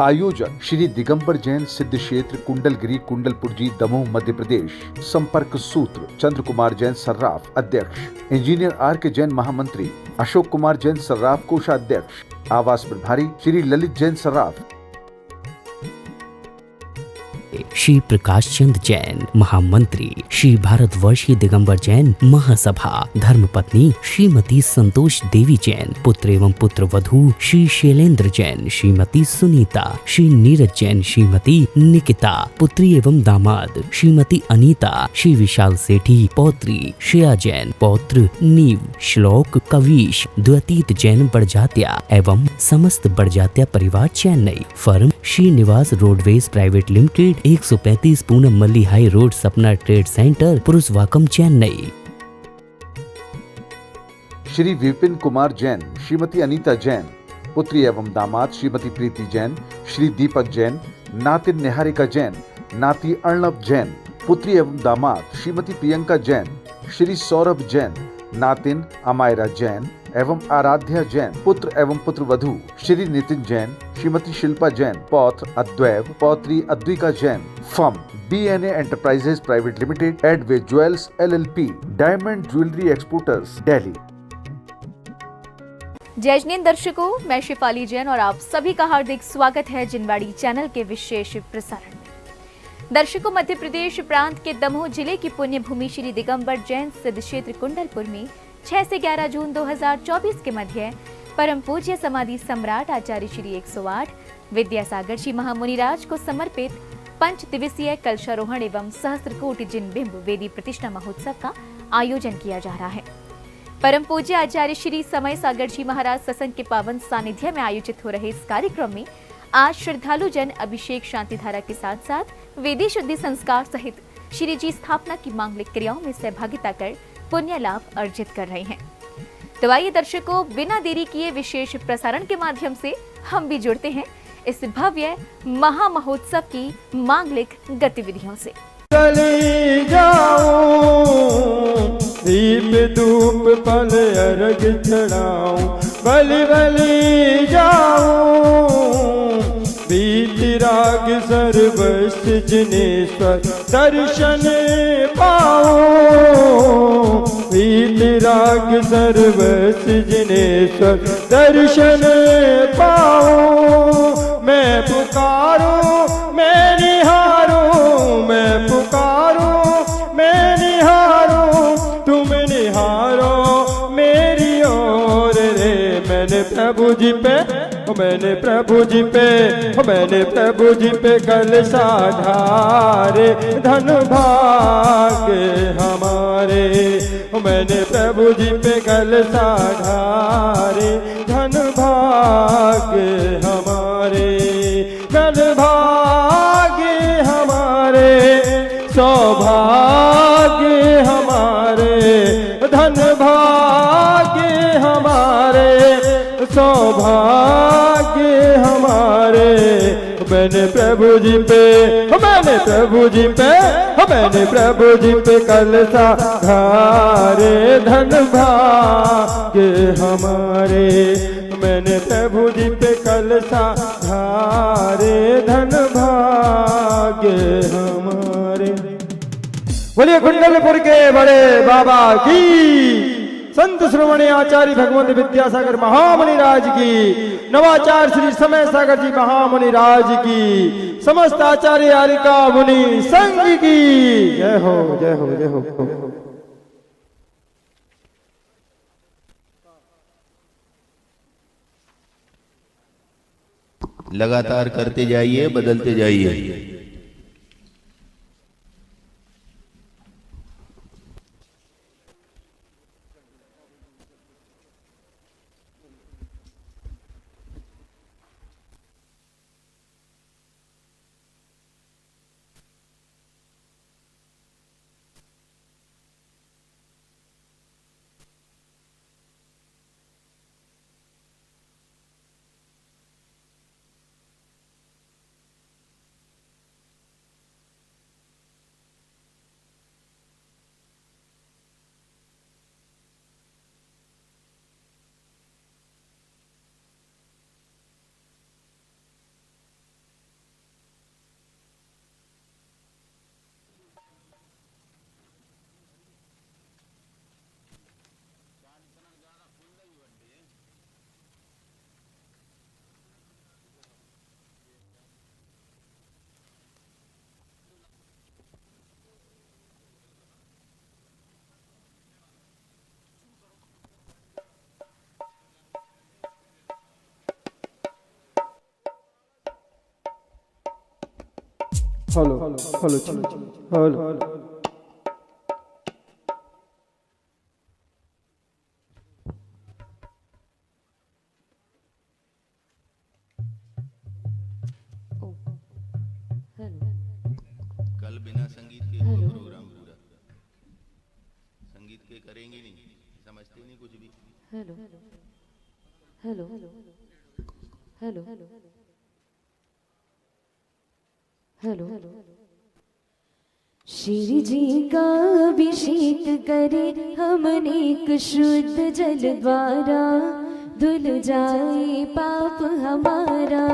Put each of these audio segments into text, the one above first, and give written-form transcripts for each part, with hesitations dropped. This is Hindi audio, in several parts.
आयोजक श्री दिगंबर जैन सिद्ध क्षेत्र कुंडलगिरी कुंडलपुरजी दमोह मध्य प्रदेश। संपर्क सूत्र चंद्र कुमार जैन सर्राफ अध्यक्ष, इंजीनियर आर के जैन महामंत्री, अशोक कुमार जैन सर्राफ कोषाध्यक्ष, आवास प्रभारी श्री ललित जैन सर्राफ। श्री प्रकाश चंद जैन महामंत्री, श्री भारतवर्षीय दिगंबर जैन महासभा, धर्मपत्नी श्रीमती संतोष देवी जैन, पुत्र एवं पुत्र वधू श्री शैलेंद्र जैन, श्रीमती सुनीता, श्री नीरज जैन, श्रीमती निकिता, पुत्री एवं दामाद श्रीमती अनीता, श्री विशाल सेठी, पौत्री श्रेया जैन, पौत्र नीव, श्लोक, कवीश, द्वतीत जैन बड़जात्या एवं समस्त बड़जात्या परिवार चेन्नई। फर्म श्री निवास roadways private limited, 135 Poonamallee high road, Sapna trade centre, Purasawalkam, Chennai. Shri Vipin Kumar Jain, Shrimati Anita Jain, पुत्री एवं दामाद श्रीमती प्रीति जैन, श्री दीपक जैन, नातिन निहारिका जैन, नाती अर्णव जैन, पुत्री एवं दामाद श्रीमती प्रियंका जैन, श्री सौरभ जैन, नातिन अमायरा जैन एवं आराध्या जैन, पुत्र एवं पुत्र वधू श्री नितिन जैन, श्रीमती शिल्पा जैन, पौत्र अद्वैव, पौत्री Advika Jain. Firm BNA enterprises private limited, एडवे jewels LLP, diamond jewellery exporters, Delhi. जय जिनेंद्र दर्शकों, मैं शिफाली जैन और आप सभी का हार्दिक स्वागत है जिनवाड़ी चैनल के विशेष प्रसारण में। दर्शकों, मध्य प्रदेश प्रांत के दमोह जिले की पुण्य भूमि श्री दिगंबर जैन सिद्ध क्षेत्र कुंडलपुर में 6 से 11 जून 2024 के मध्य परम पूज्य समाधि सम्राट आचार्य श्री 108 विद्यासागर जी महामुनिराज को समर्पित 5 दिवसीय कलशारोहण एवं सहस्त्रकोटि जिन बिंब वेदी प्रतिष्ठा महोत्सव का आयोजन किया जा रहा है। परम पूज्य आचार्य श्री समय सागर जी महाराज सत्संग के पावन सानिध्य में आयोजित हो रहे इस कार्यक्रम में आज श्रद्धालु जन अभिषेक शांति धारा के साथ साथ वेदी शुद्धि संस्कार सहित श्री जी स्थापना की मांगलिक क्रियाओं में सहभागिता कर पुण्य लाभ अर्जित कर रहे हैं। तो आइए दर्शकों, बिना देरी किए विशेष प्रसारण के माध्यम से हम भी जुड़ते हैं इस भव्य महा महोत्सव की मांगलिक गतिविधियों से। चली जाऊं, दीप धूप फल अर्घ चढ़ाऊं, बलि बलि जाऊं, बीति राग सर्वस्व जिनेश्वर दर्शन पाऊं, बीति राग सर्वस्व जिनेश्वर दर्शन पाऊं। मैं पुकारूं, मैं निहारूं, मैं पुकारूं, मैं निहारूं, तुम निहारो मेरी ओर रे। मैंने प्रभु जी पे, मैंने प्रभु जी पे, मैंने प्रभु जी पे कलशा ढारे, धन भाग्य हमारे। मैंने प्रभु जी पे कलशा ढारे, धन भाग्य हमारे, धन भाग्य हमारे, सौभाग्य हमारे, धन भाग्य हमारे, सौभाग्य हमारे। मैंने प्रभु जी पे, मैंने प्रभु जी पे, मैंने प्रभु जी पे कलशा ढारे, धन भाग्य हमारे। मैंने प्रभु जी पे कलशा ढारे, धन भाग्य हमारे। बोलिए कुंडलपुर के बड़े बाबा की, संत श्रोमणी आचार्य भगवंत विद्यासागर महामुनि राज की, नवाचार्य श्री समय सागर जी महामुनि राज की, समस्त आचार्य आरिका मुनि संघ की जय हो, जय हो, जय हो। लगातार करते जाइए, बदलते जाइए। Hello hello hello. कल बिना संगीत के होगा प्रोग्राम पूरा। संगीत के करेंगे नहीं, समझते नहीं कुछ भी। Hello hello hello hello hello. Shri ji का अभिषेक करे हम अनेक शुद्ध जल द्वारा, धुल जाए पाप हमारा।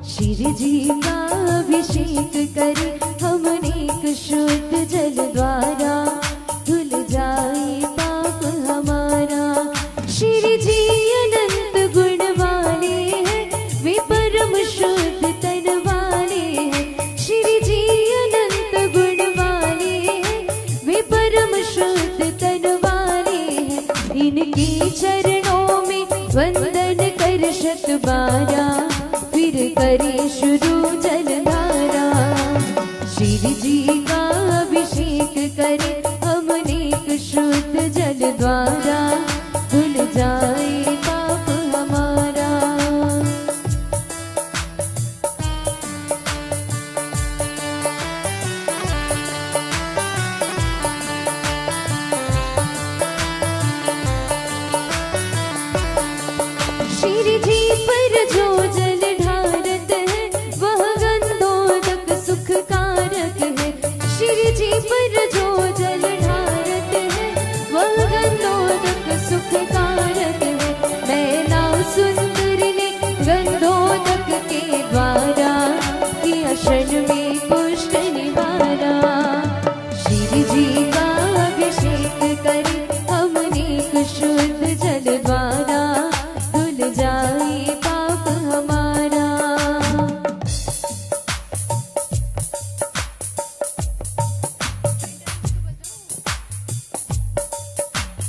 श्री जी का अभिषेक करे हम अनेक शुद्ध जल द्वारा, धुल जाए पाप हमारा। श्री जी अनंत गुण वाले हैं, वे परम शुद्ध तन वाले हैं। श्री जी अनंत गुण वाले हैं, वे परम शुद्ध तन वाले हैं। इनके चरणों में वंदन कर शत बारा, फिर करे शुरू जलधारा। श्री जी का अभिषेक करे हम अनेक शुद्ध जल द्वारा, धुल जाए पाप हमारा। श्री जी पर जो जल ढारत है, वह गंधोदक सुखकारक है। श्री जी पर जो जल ढारत है, वह गंधोदक सुखकारक है। मैना सुंदर ने गंधोदक के द्वारा, किया क्षण में पुष्ट निवारा। श्री जी का अभिषेक करे हम अनेक शुद्ध जल द्वारा, धुल जाए पाप हमारा।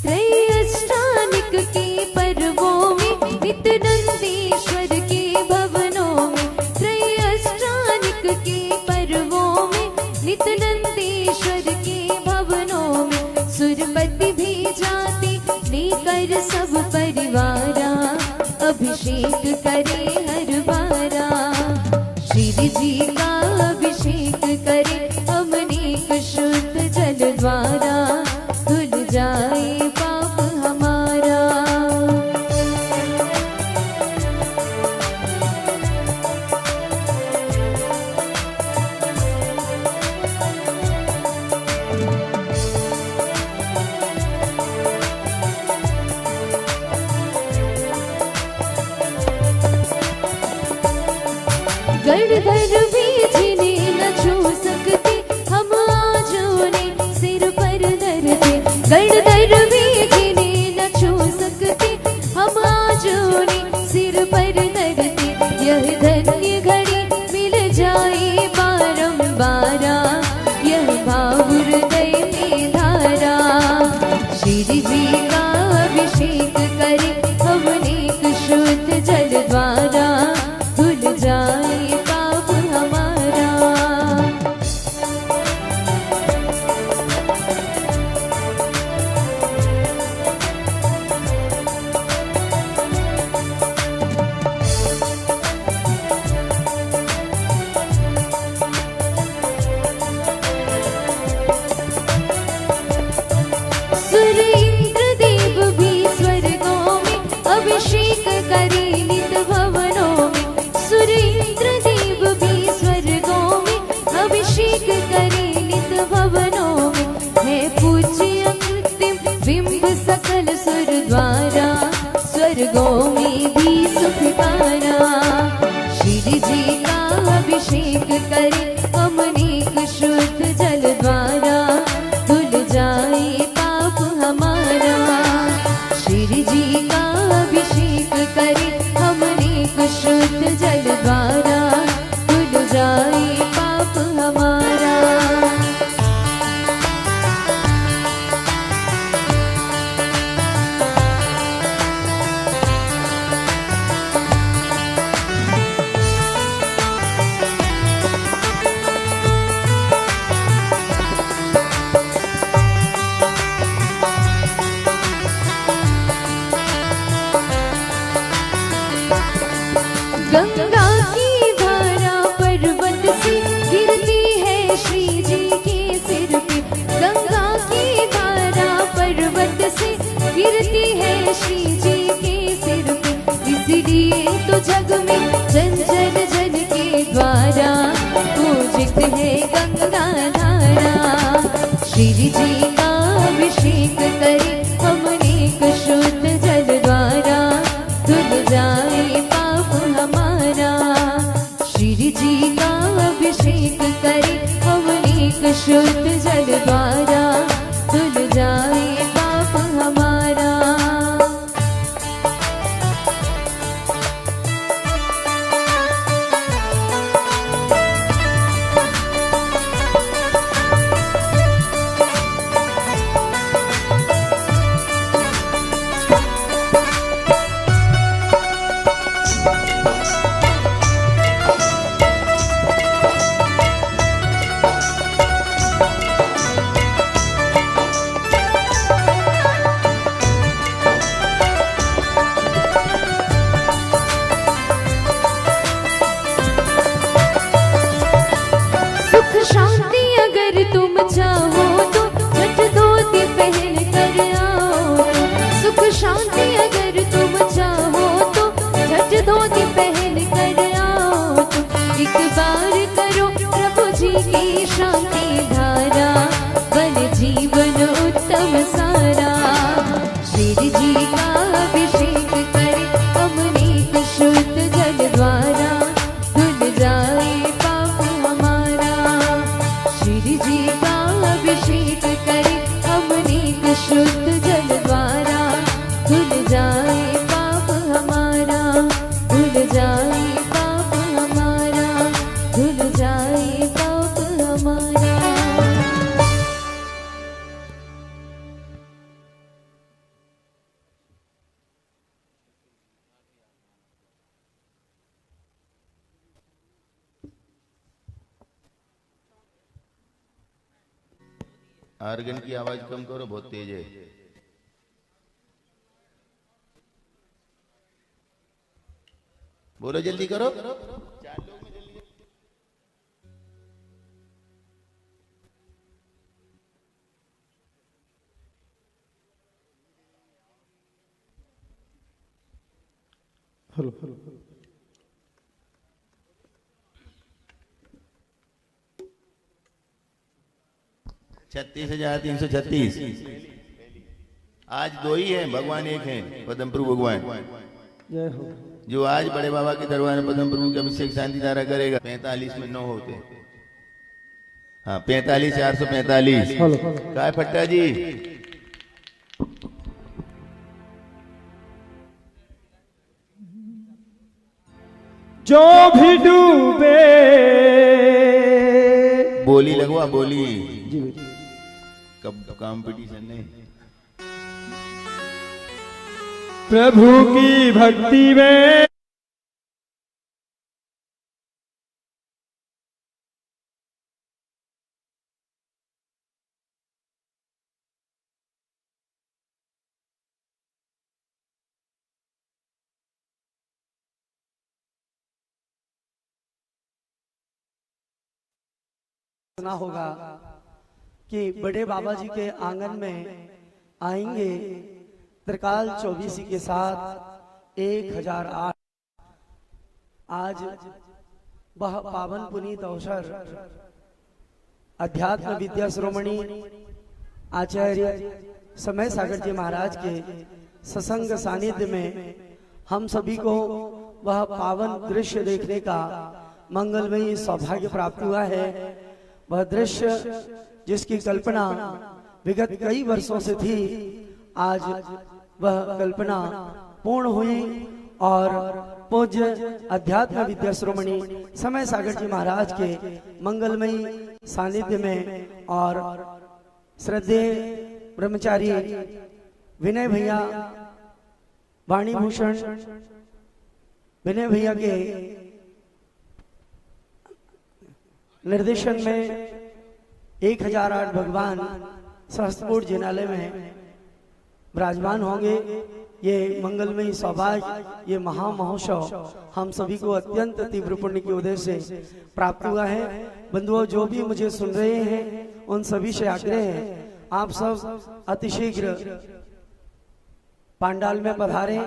त्रयष्टानिक के पर्वों में, नित नंदीश्वर के भवनों में। त्रयष्टानिक के पर्वों में, नित नंदीश्वर के भवनों में। सुरपति भी जाते लेकर सब परिवारा, अभिषेक करे हर बारा। श्री जी का अभिषेक करे हम अनेक शुद्ध जल द्वारा, धुल जाए पाप हमारा। गणधर भी जिन्हें न छू सकते, हम आज उन्हें सिर पर धरते। गणधर भी जिन्हें न छू सकते, हम आज उन्हें सिर पर धरते। यह धन्य घड़ी मिल जाए बारंबारा, यह भाव हृदय में धारा। श्री जी का अभिषेक करे हम अनेक शुद्ध जल द्वारा, धुल जाए पाप हमारा। सुर इंद्र देव भी स्वर्गों में, अभिषेक करे नित भवनों में। सुर इंद्र देव भी स्वर्गों में, अभिषेक करे नित भवनों में। है पूज्य अंतिम बिंब सकल सुर द्वारा, स्वर्गों में भी सुखकारा। श्री जी का अभिषेक करे हम अनेक शुद्ध जल द्वारा, धुल जाए पाप हमारा। श्री जी का अभिषेक करे हम अनेक शुद्ध जल द्वारा, धुल जाए पाप हमारा। जाए पाप हमारा। सुख शांति अगर तुम चाहो तो झट धोती पहन कर आओ। सुख शांति अगर तुम चाहो तो झट धोती पहन कर आओ। एक बार करो प्रभु जी की शांति धारा, बन जीवन उत्तम सारा। श्री जी का अभिषेक करे अमृत शुद्ध जल द्वारा, धुल जाए पाप हमारा। श्री जी का अभिषेक करे अमृत शुद्ध जल द्वारा, धुल जाए पाप हमारा, धुल जाए पाप हमारा, धुल जाए पाप हमारा। आर्गन की आवाज कम करो, बहुत तेज है। बोलो जल्दी करो। Hello hello 36,336। आज दो ही हैं, भगवान एक हैं, पद्म प्रभु भगवान। जय हो। जो आज बड़े बाबा के दरबार में पद्म प्रभु के अभिषेक शांति धारा करेगा, 45 में 9 होते। हाँ 45 445। हेलो क्या है फट्टा जी? जो भी डूबे बोली लगवा, बोली। जी कब कंपटीशन नहीं। प्रभु की भक्ति में सुना होगा कि बड़े बाबा जी के आंगन में आएंगे त्रिकाल चौबीसी के साथ 1008। आज वह पावन पुनीत अवसर अध्यात्म विद्या शिरोमणि आचार्य समय सागर जी महाराज के सत्संग सानिध्य में हम सभी को वह पावन दृश्य देखने का मंगलमयी सौभाग्य प्राप्त हुआ है। वह दृश्य जिसकी कल्पना विगत कई वर्षों से थी, आज वह कल्पना पूर्ण हुई और पूज्य अध्यात्म विद्या शिरोमणि समय सागर जी महाराज के मंगलमयी सानिध्य में और श्रद्धेय ब्रह्मचारी विनय भैया वाणी भूषण विनय भैया के निर्देशन में 1008 भगवान सहस्त्रपुर जिनालय में विराजमान होंगे। ये मंगलमयी सौभाग्य, ये महामहोत्सव हम सभी को अत्यंत तीव्र पुण्य की वजह से प्राप्त हुआ है। बंधुओं, जो भी मुझे सुन रहे हैं उन सभी से आग्रह है, आप सब अतिशीघ्र पांडाल में पधारे।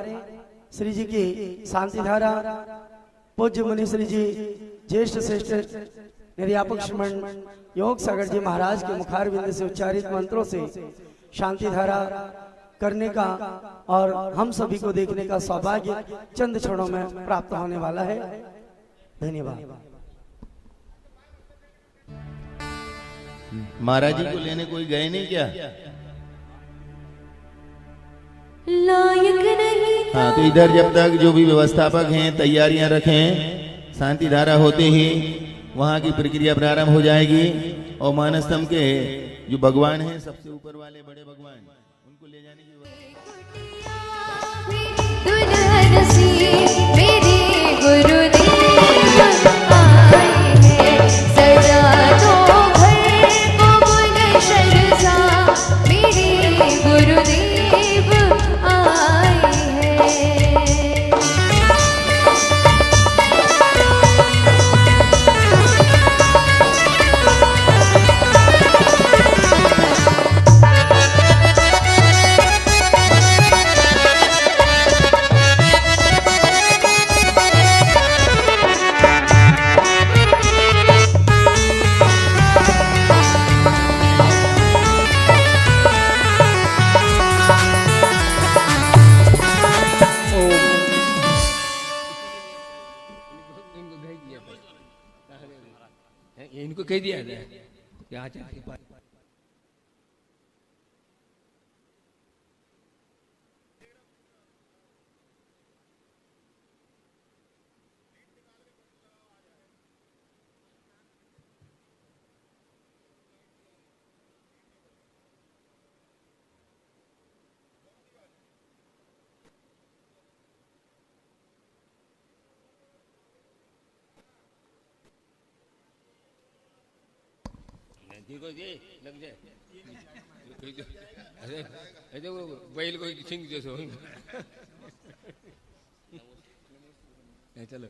श्री जी की शांति धारा पूज्य मुनि श्री जी ज्येष्ठ श्रेष्ठ निर्यापक श्रमण योग सागर जी महाराज के मुखारविंद से उच्चारित मंत्रों से शांति धारा करने का और हम सभी को देखने का सौभाग्य चंद क्षणों में प्राप्त होने वाला है। धन्यवाद। महाराज जी को लेने कोई गए नहीं क्या? हाँ, तो इधर जब तक जो भी व्यवस्थापक हैं तैयारियां रखें, शांति धारा होते ही वहाँ की प्रक्रिया प्रारंभ हो जाएगी और मानस्तंभ के जो भगवान हैं सबसे ऊपर वाले बड़े भगवान उनको ले जाने की दुल्हन सी मेरे गुरुदेव आए हैं, सजा दो घर को गुलशन सा, मेरे गुरुदेव आए हैं। इनको कह दिया जाए कि आचार्य के पास देखो ये लग जाए अरे अरे वो बैल को सिंह जैसे हो चलो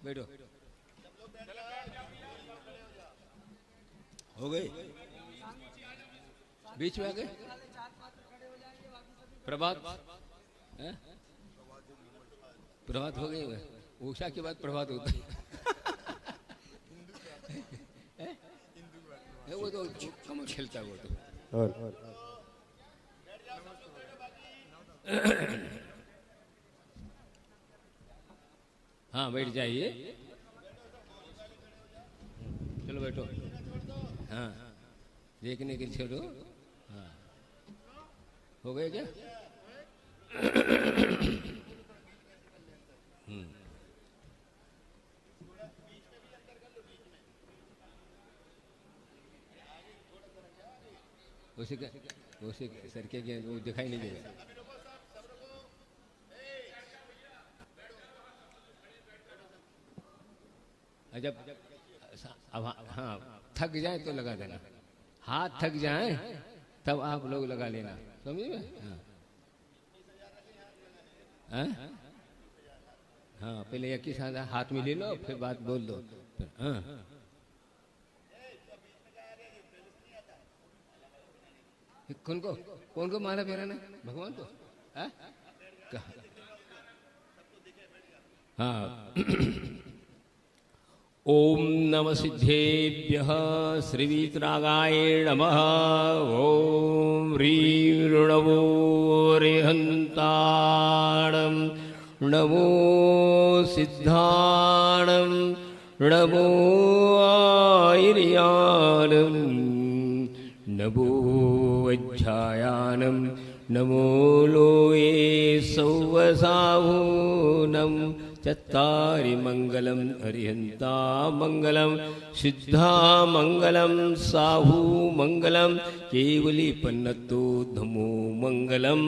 बैठो हो गए बीच में आ गए प्रभात प्रभात हो गए उषा के बाद प्रभात होता है वो तो कम खेलता है वो तो हाँ बैठ जाइए चलो बैठो हाँ देखने के लिए छोड़ो हाँ हो गए क्या उसे सर के वो दिखाई नहीं देगा जब अब हाँ थक जाए तो लगा देना हाथ थक जाए तब आप लोग लगा लेना समझिए हाँ हाँ पहले एक ही साथ हाथ में ले लो फिर बात बोल दो हाँ कौन को माला फेराना भगवान को हाँ ओम नमः सिद्धेभ्यः श्रीवीतरागाय नमः ओम ह्रीं ऋणवो रेहन्ताणं नमो सिद्धाणं नमो आयर्याणं नमो वज्झायानं नमो लोये सौवसाहूनं चत्तारि मङ्गलं हरिहन्ता मङ्गलं सिद्धा मङ्गलं साहू मङ्गलं केवली पन्नतो धमो मङ्गलं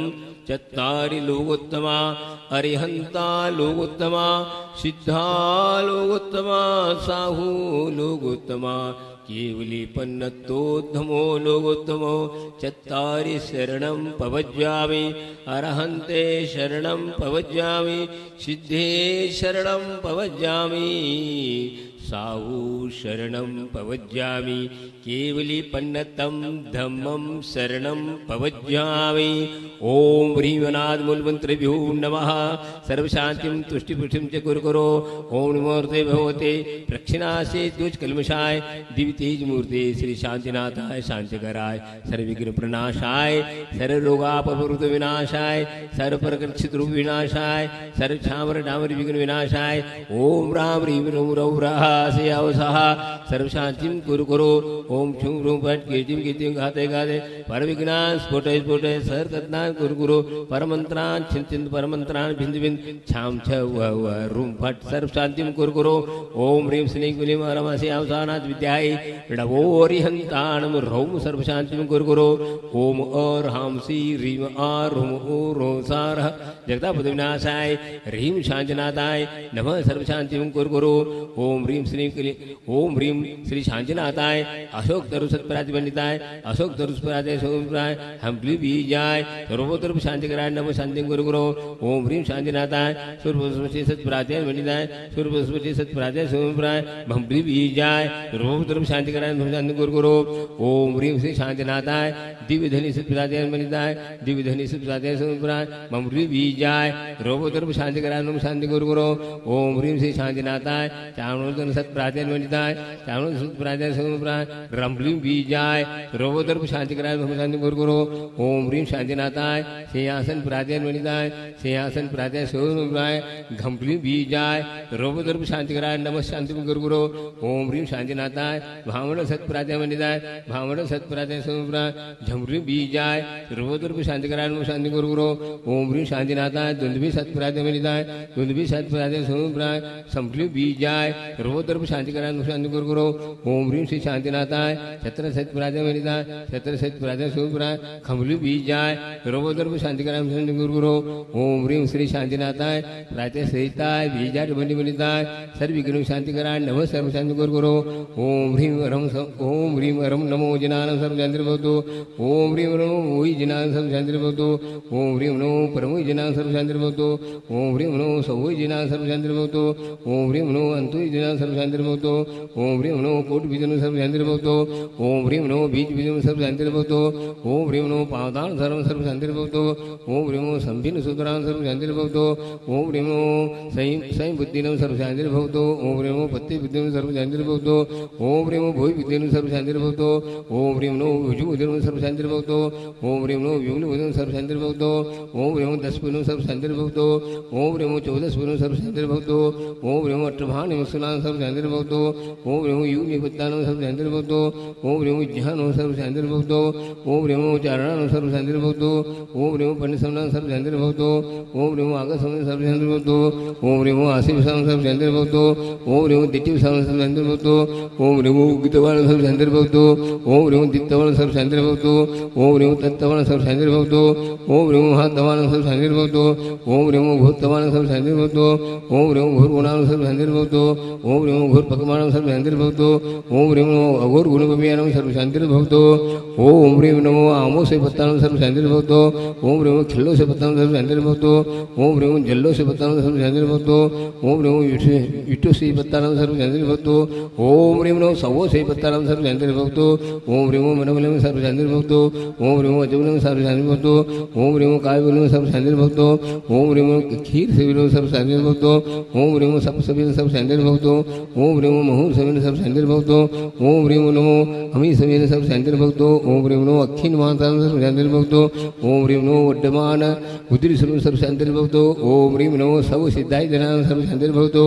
चत्तारि लोकोत्तमा हरिहन्ता लोकोत्तमा सिद्धा लोकोत्तमा साहू लोकोत्तमा केवली पन्नतो धमो लोकोत्तमो चत्तारि शरणं पवज्यामि अरहन्ते शरणं पवज्यामि सिद्धे शरणं पवज्यामि साहू शरणं पवज्यामि केवली पन्नतं धम्मं शरणं पवज्यामि ओम ह्रीवनाद मूलमन्त्रेभ्यो नमः सर्वशान्तिं तुष्टिपुष्टिं च कुरुकुरो ओम नमोर्ते भगवते प्रक्षिणासे दुष्कल्मषाय दिव्यतेज मूर्ते श्री शांतिनाथाय शांतिकराय सर्वविघ्न प्रणाशाय सर्वरोगापवृत विनाशाय सर्वप्रकृक्षित रूप विनाशाय सर्वक्षामर डामर विघ्न विनाशाय ओम राम ह्रीं रौम रौ से अवसः सर्वशान्तिं कुरुकुरो ओम छुम रूम पट कीर्तिम कीर्तिम गाते गाते पर विघ्नान स्फुटे स्फुटे सर कत्नान गुरु गुरु परमंत्रान छिन छिन परमंत्रान भिंद भिंद छाम छ व रूम फट सर्व शांतिम गुरु गुरु ओम ह्रीम श्रीं क्लीं रमसि अवसानात् विद्याय डवोरिहंताणम रौम सर्व शांतिम गुरु गुरु ओम और हम सी ह्रीम आर हुम ओर सार जगतापति विनाशाय ह्रीम शांतिनाथाय नमः सर्व शांतिम गुरु गुरु ओम ह्रीम श्रीं क्लीं ओम ह्रीम श्री शांतिनाथाय अशोक तरु सत्पराज पंडिताय अशोक तरु सत्पराजय सोमराय हम बीजाय सर्वोत्तर शांति कराय नमः शांति गुरु गुरु ओम ह्रीम शांतिनाथाय सूर्य सत्पराजय पंडिताय सूर्य सत्पराजय सोमराय हम बीजाय सर्वोत्तर शांति कराय नमः शांति गुरु गुरु ओम ह्रीम श्री शांतिनाथाय दिव्य धनी सत्पराजय पंडिताय दिव्य धनी सत्पराजय सोमराय हम बीजाय सर्वोत्तर शांति कराय नमः शांति गुरु गुरु ओम ह्रीम श्री शांतिनाथाय चावण सत्पराजय पंडिताय चावण सत्पराजय सोमराय रंभली बीजाय सर्वोत्तर शांति कराय नमः शांति गुरु गुरु ओम ह्रीम शांतिनाथाय सिंहासन प्राजय वनिताय सिंहासन प्राजय सोमराय घंपली बीजाय सर्वोत्तर शांति कराय नमः शांति गुरु गुरु ओम ह्रीम शांतिनाथाय भावण सत्पराजय वनिताय भावण सत्पराजय सोमराय झमरी बीजाय सर्वोत्तर शांति कराय नमः शांति गुरु गुरु ओम ह्रीम शांतिनाथाय दुंदुभी सत्पराजय वनिताय दुंदुभी सत्पराजय सोमराय संपली बीजाय सर्वोत्तर शांति कराय नमः शांति गुरु गुरु ओम ह्रीम श्री शांतिनाथाय छत्र सत्पराजय वनिताय छत्र सत्पराजय सोमराय खमली बीजाय सर्वोत्तर शांति कराय नमः शांति गुरु गुरु ओम ह्रीम श्री शांतिनाथाय प्रातः सहिताय बीजाय बंदी वनिताय सर्व विघ्न शांति कराय नमः सर्व शांति गुरु गुरु ओम ह्रीम अरम नमो जनान सर्व शांति भवतु ओम ह्रीम नमो मोहि जनान सर्व शांति भवतु ओम ह्रीम नमो परमोहि जनान सर्व शांति भवतु ओम ह्रीम नमो सवोहि जनान सर्व शांति भवतु ओम ह्रीम नमो अंतोहि जनान सर्व शांति भवतु ओम ह्रीम नमो कोटि बीजन सर्व शांति भवतु ओम ह्रीम नमो बीज बीजन सर्व शांति भवतु ओम ह्रीम नमो पावदान सर्व शांति भवतु ओम ह्रीम नमो संभिन्न सूत्रान सर्व शांति भवतु ओम ह्रीम नमो सई बुद्धिनं सर्व शांति भवतु ओम ह्रीम नमो पत्ति बुद्धिनं सर्व शांति भवतु ओम ह्रीम नमो भोहि बुद्धिनं सर्व शांति भवतु ओम ह्रीम नमो विजु बुद्धिनं सर्व शांति भवतु ओम ह्रीम नमो विमल बुद्धिनं सर्व शांति भवतु ओम ह्रीम नमो 10 पुनः सर्व शांति भवतु ओम ह्रीम नमो 14 पुनः सर्व शांति भवतु ओम ह्रीम नमो अष्टभान मुसलान सर्व शांति भवतु ओम ह्रीम नमो यूनि पत्तानं सर्व शांति भवतु ओम ह्रीम नमो ज्ञानं सर्व शांति भवतु ओम ह्रीम नमो चारणानं सर्व शांति भवतु ओम ह्रीम नमो पंडितसमनं सर्व शांति भवतु ओम ह्रीम नमो आगमनं सर्व शांति भवतु ओम ह्रीम नमो आसीवसनं सर्व शांति भवतु ओम ह्रीम नमो दिट्टिवसनं सर्व शांति भवतु ओम ह्रीम नमो उगितवानं सर्व शांति भवतु ओम ह्रीम नमो दित्तवानं सर्व शांति भवतु ओम ह्रीम नमो तत्तवानं सर्व शांति भवतु ओम ह्रीम नमो हातवानं सर्व शांति भवतु ओम ह्रीम नमो भूतवानं सर्व शांति भवतु ओम ह्रीम नमो घोरगुणानं सर्व शांति भवतु ओम ह्रीम नमो घोरपकमानं सर्व शांति भवतु ओम ह्रीम नमो अघोर गुणगम्यानं सर्व शांति भवतु ओम ह्रीम नमो आमोसे पत्तानं सर्व शांति भवतु ओम ह्रीम नमो खिल्लोसे पत्तानं सर्व शांति भवतु ओम ह्रीम नमो जल्लोसे पत्तानं सर्व शांति भवतु ओम ह्रीम नमो विटुसे पत्तानं सर्व शांति भवतु ओम ह्रीम नमो सवोसे पत्तानं सर्व शांति भवतु ओम ह्रीम नमो मनमलं सर्व शांति भवतु ओम ह्रीम नमो अजमलं सर्व शांति भवतु ओम ह्रीम नमो कायबलं सर्व शांति भवतु ओम ह्रीम नमो खीर सेविनं सर्व शांति भवतु ओम ह्रीम नमो सप्तसेविनं सर्व शांति भवतु ओम ह्रीम नमो मुहूर्त सेविनं सर्व शांति भवतु ओम ह्रीम नमो अमी सेविनं सर्व शांति भवतु ओम ह्रीम नमो अखिन महातानं सर्व शांति भवतु ओम ह्रीम नमो वड्डमान बुद्धि सर्व सर्व शांति भवतु ओम ह्रीम नमो सब सिद्धाय जनान सर्व शांति भवतु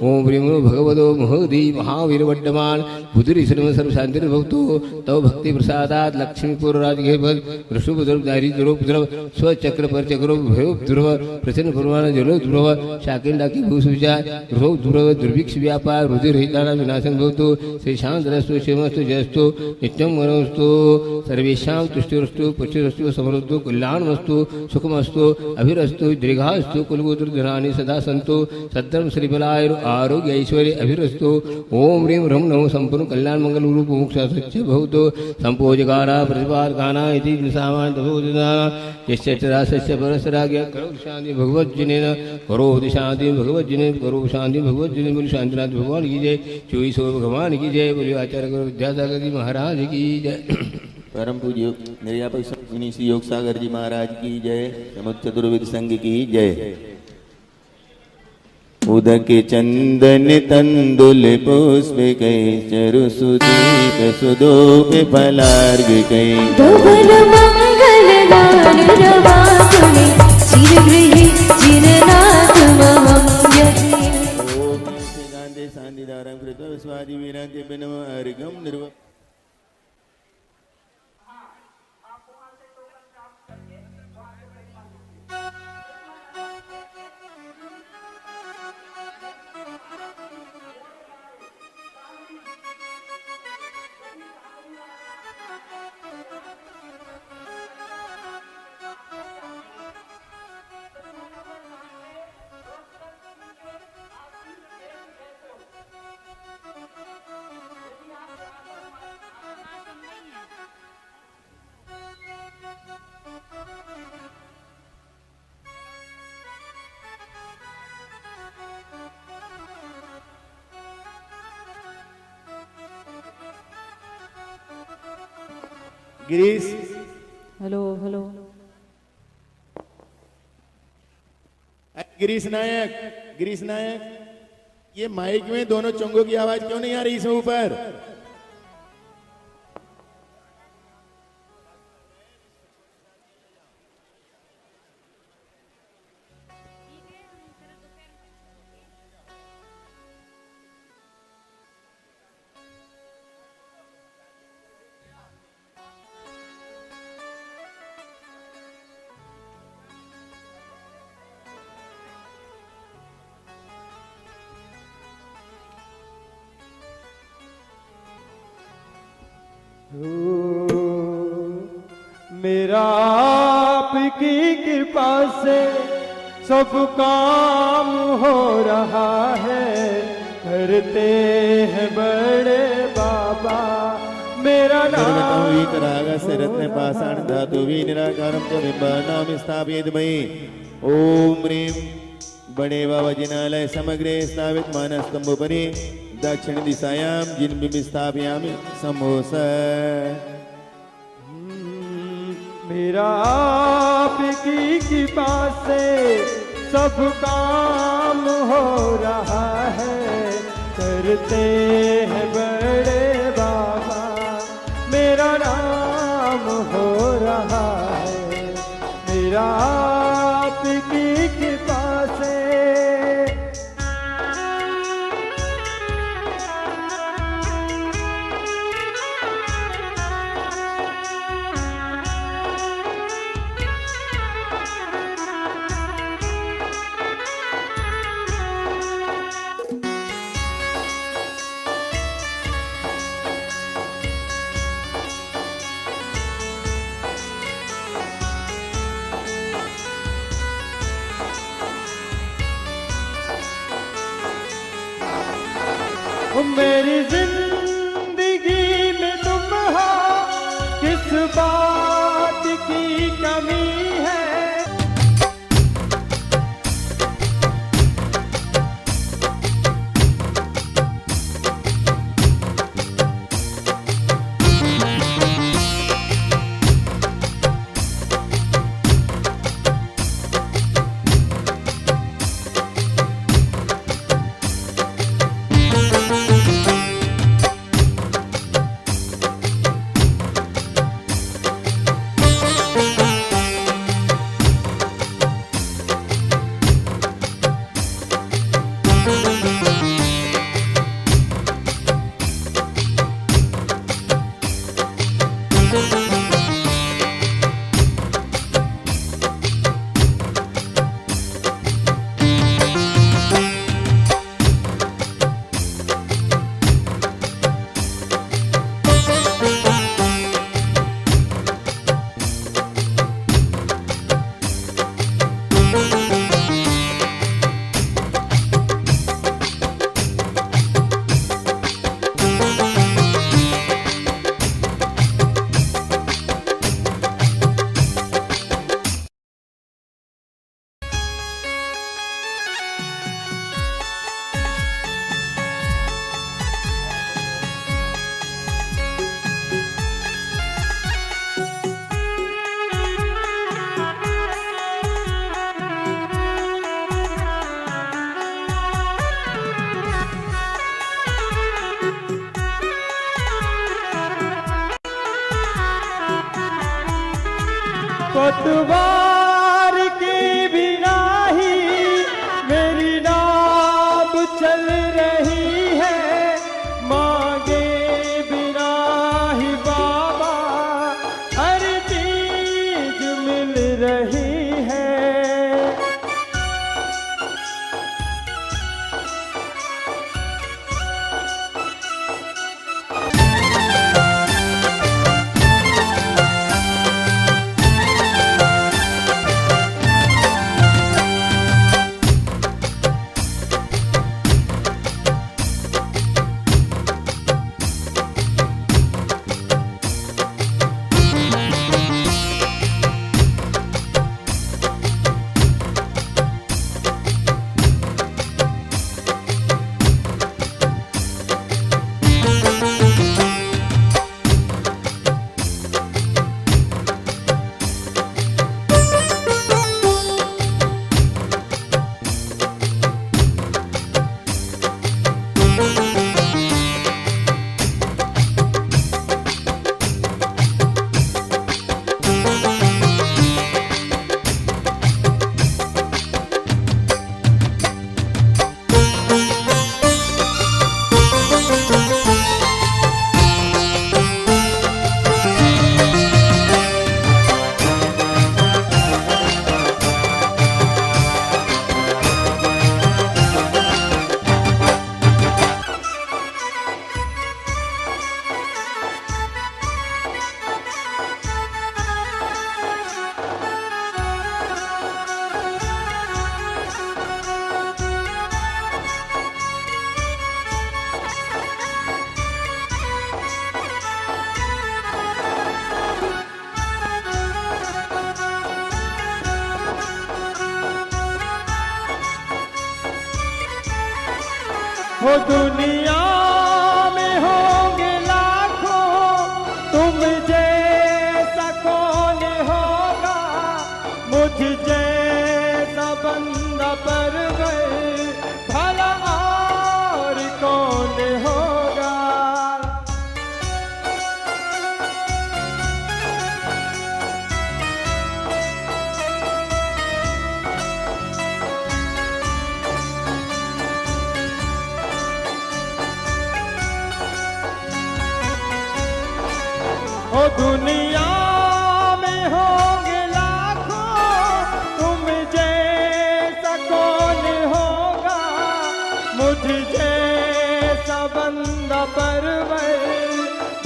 ओम ह्रीम नमो भगवतो महदी महावीर वड्डमान बुद्धि सर्व शांति भवतु तव भक्ति प्रसादात् लक्ष्मीपुर राजगे भज ऋषभ ध्रुव दारी ध्रुव ध्रुव स्वचक्र पर चक्र भयो ध्रुव प्रसन्न पुरवान जलो ध्रुव शाकिंडाकी भूसुविचार ध्रुव ध्रुव दुर्भिक्ष व्यापार रुधिर हिताना विनाशन भवतु श्री शांतरस्तु शिवस्तु जयस्तु नित्यं मनोस्तु सर्वेषां तुष्टिरस्तु पुष्टिरस्तु समृद्धो कल्याणमस्तु सुखमस्तु अभिरस्तु दीर्घास्तु कुलगोत्रधनानि सदा सन्तु सद्धर्म श्रीबलाय आरोग्य ऐश्वर्य अभिरस्तु ओम ह्रीम रम नमो संपूर्ण कल्याण मंगल रूप मोक्ष सच्च भवतु संपोजकारा प्रतिपादकाना इति सामान तभोदना यस्य चरासस्य परसराग्य करो शांति भगवज्जनेन करो शांति भगवज्जने करो शांति भगवज्जने बोल शांतिनाथ भगवान की जय चौबीसों भगवान की जय बोलिए आचार्य गुरु विद्यासागर जी महाराज की जय परम पूज्य निर्यापक स्वामी श्री योग सागर जी महाराज की जय समुद्र चतुर्वेद संघ की जय उदक चंदन तंदुल पुष्प कई चरु सुदीप सुदोप फलार्घ कई धवल मंगल गान रवा सुने चिर गृहे जिननाथ महं यति ओम गांधे शांतिधारं कृत्वा स्वादि वीरांते बिनम अर्घम निर्व गिरीश हेलो हेलो गिरीश नायक ये माइक में दोनों चंगों की आवाज क्यों नहीं आ रही इसमें ऊपर? मेरा आपकी कृपा से सब काम हो रहा है, करते हैं बड़े बाबा मेरा नाम से रत्न पाषाण धातु भी निराकारम च बिंबानाम स्थापित मयि ओम ह्रीं बड़े बाबा जिनालय समग्रे स्थापित मानस्तंभोपरि दक्षिण दिशायां जिन बिंब स्थापयामि समोस। मेरा आपकी कृपा से सब काम हो रहा है, करते हैं बड़े बाबा मेरा नाम हो रहा है, मेरा आपकी कृपा से। मेरी जिंदगी में तुम हो, किस बात की कमी है। पतवार की बिना ही मेरी नाव चल रही है, मांगे बिना ही बाबा हर चीज मिल रही है। हो दुनिया में होंगे लाखों, तुम जैसा कौन होगा, मुझ जैसा बंदा परवर भला और कौन होगा। ओ दुनिया में होंगे लाखों, तुम जैसा कौन होगा, मुझ जैसा बंदा परवर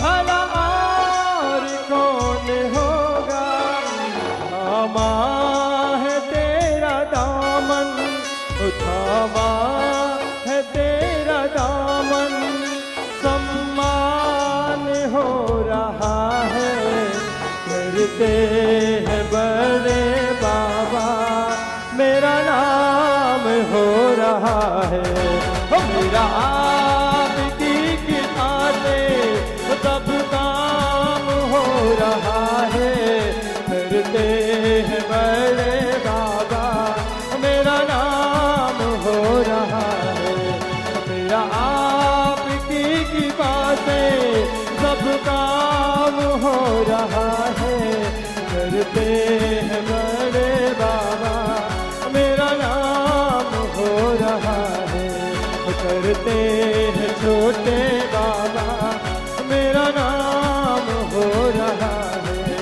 भला और कौन होगा। थामा है तेरा दामन, थामा है तेरा दामन, सम्मान हो रहा है, करते हैं बड़े बाबा मेरा नाम हो रहा है। ओ मेरा आपकी किताब से सब काम हो रहा है, करते हैं बड़े बाबा मेरा नाम हो रहा है। मेरा आपकी कृपा से सब काम हो रहा है, करते हैं बड़े बाबा मेरा नाम हो रहा है, करते हैं छोटे बाबा मेरा नाम हो रहा है,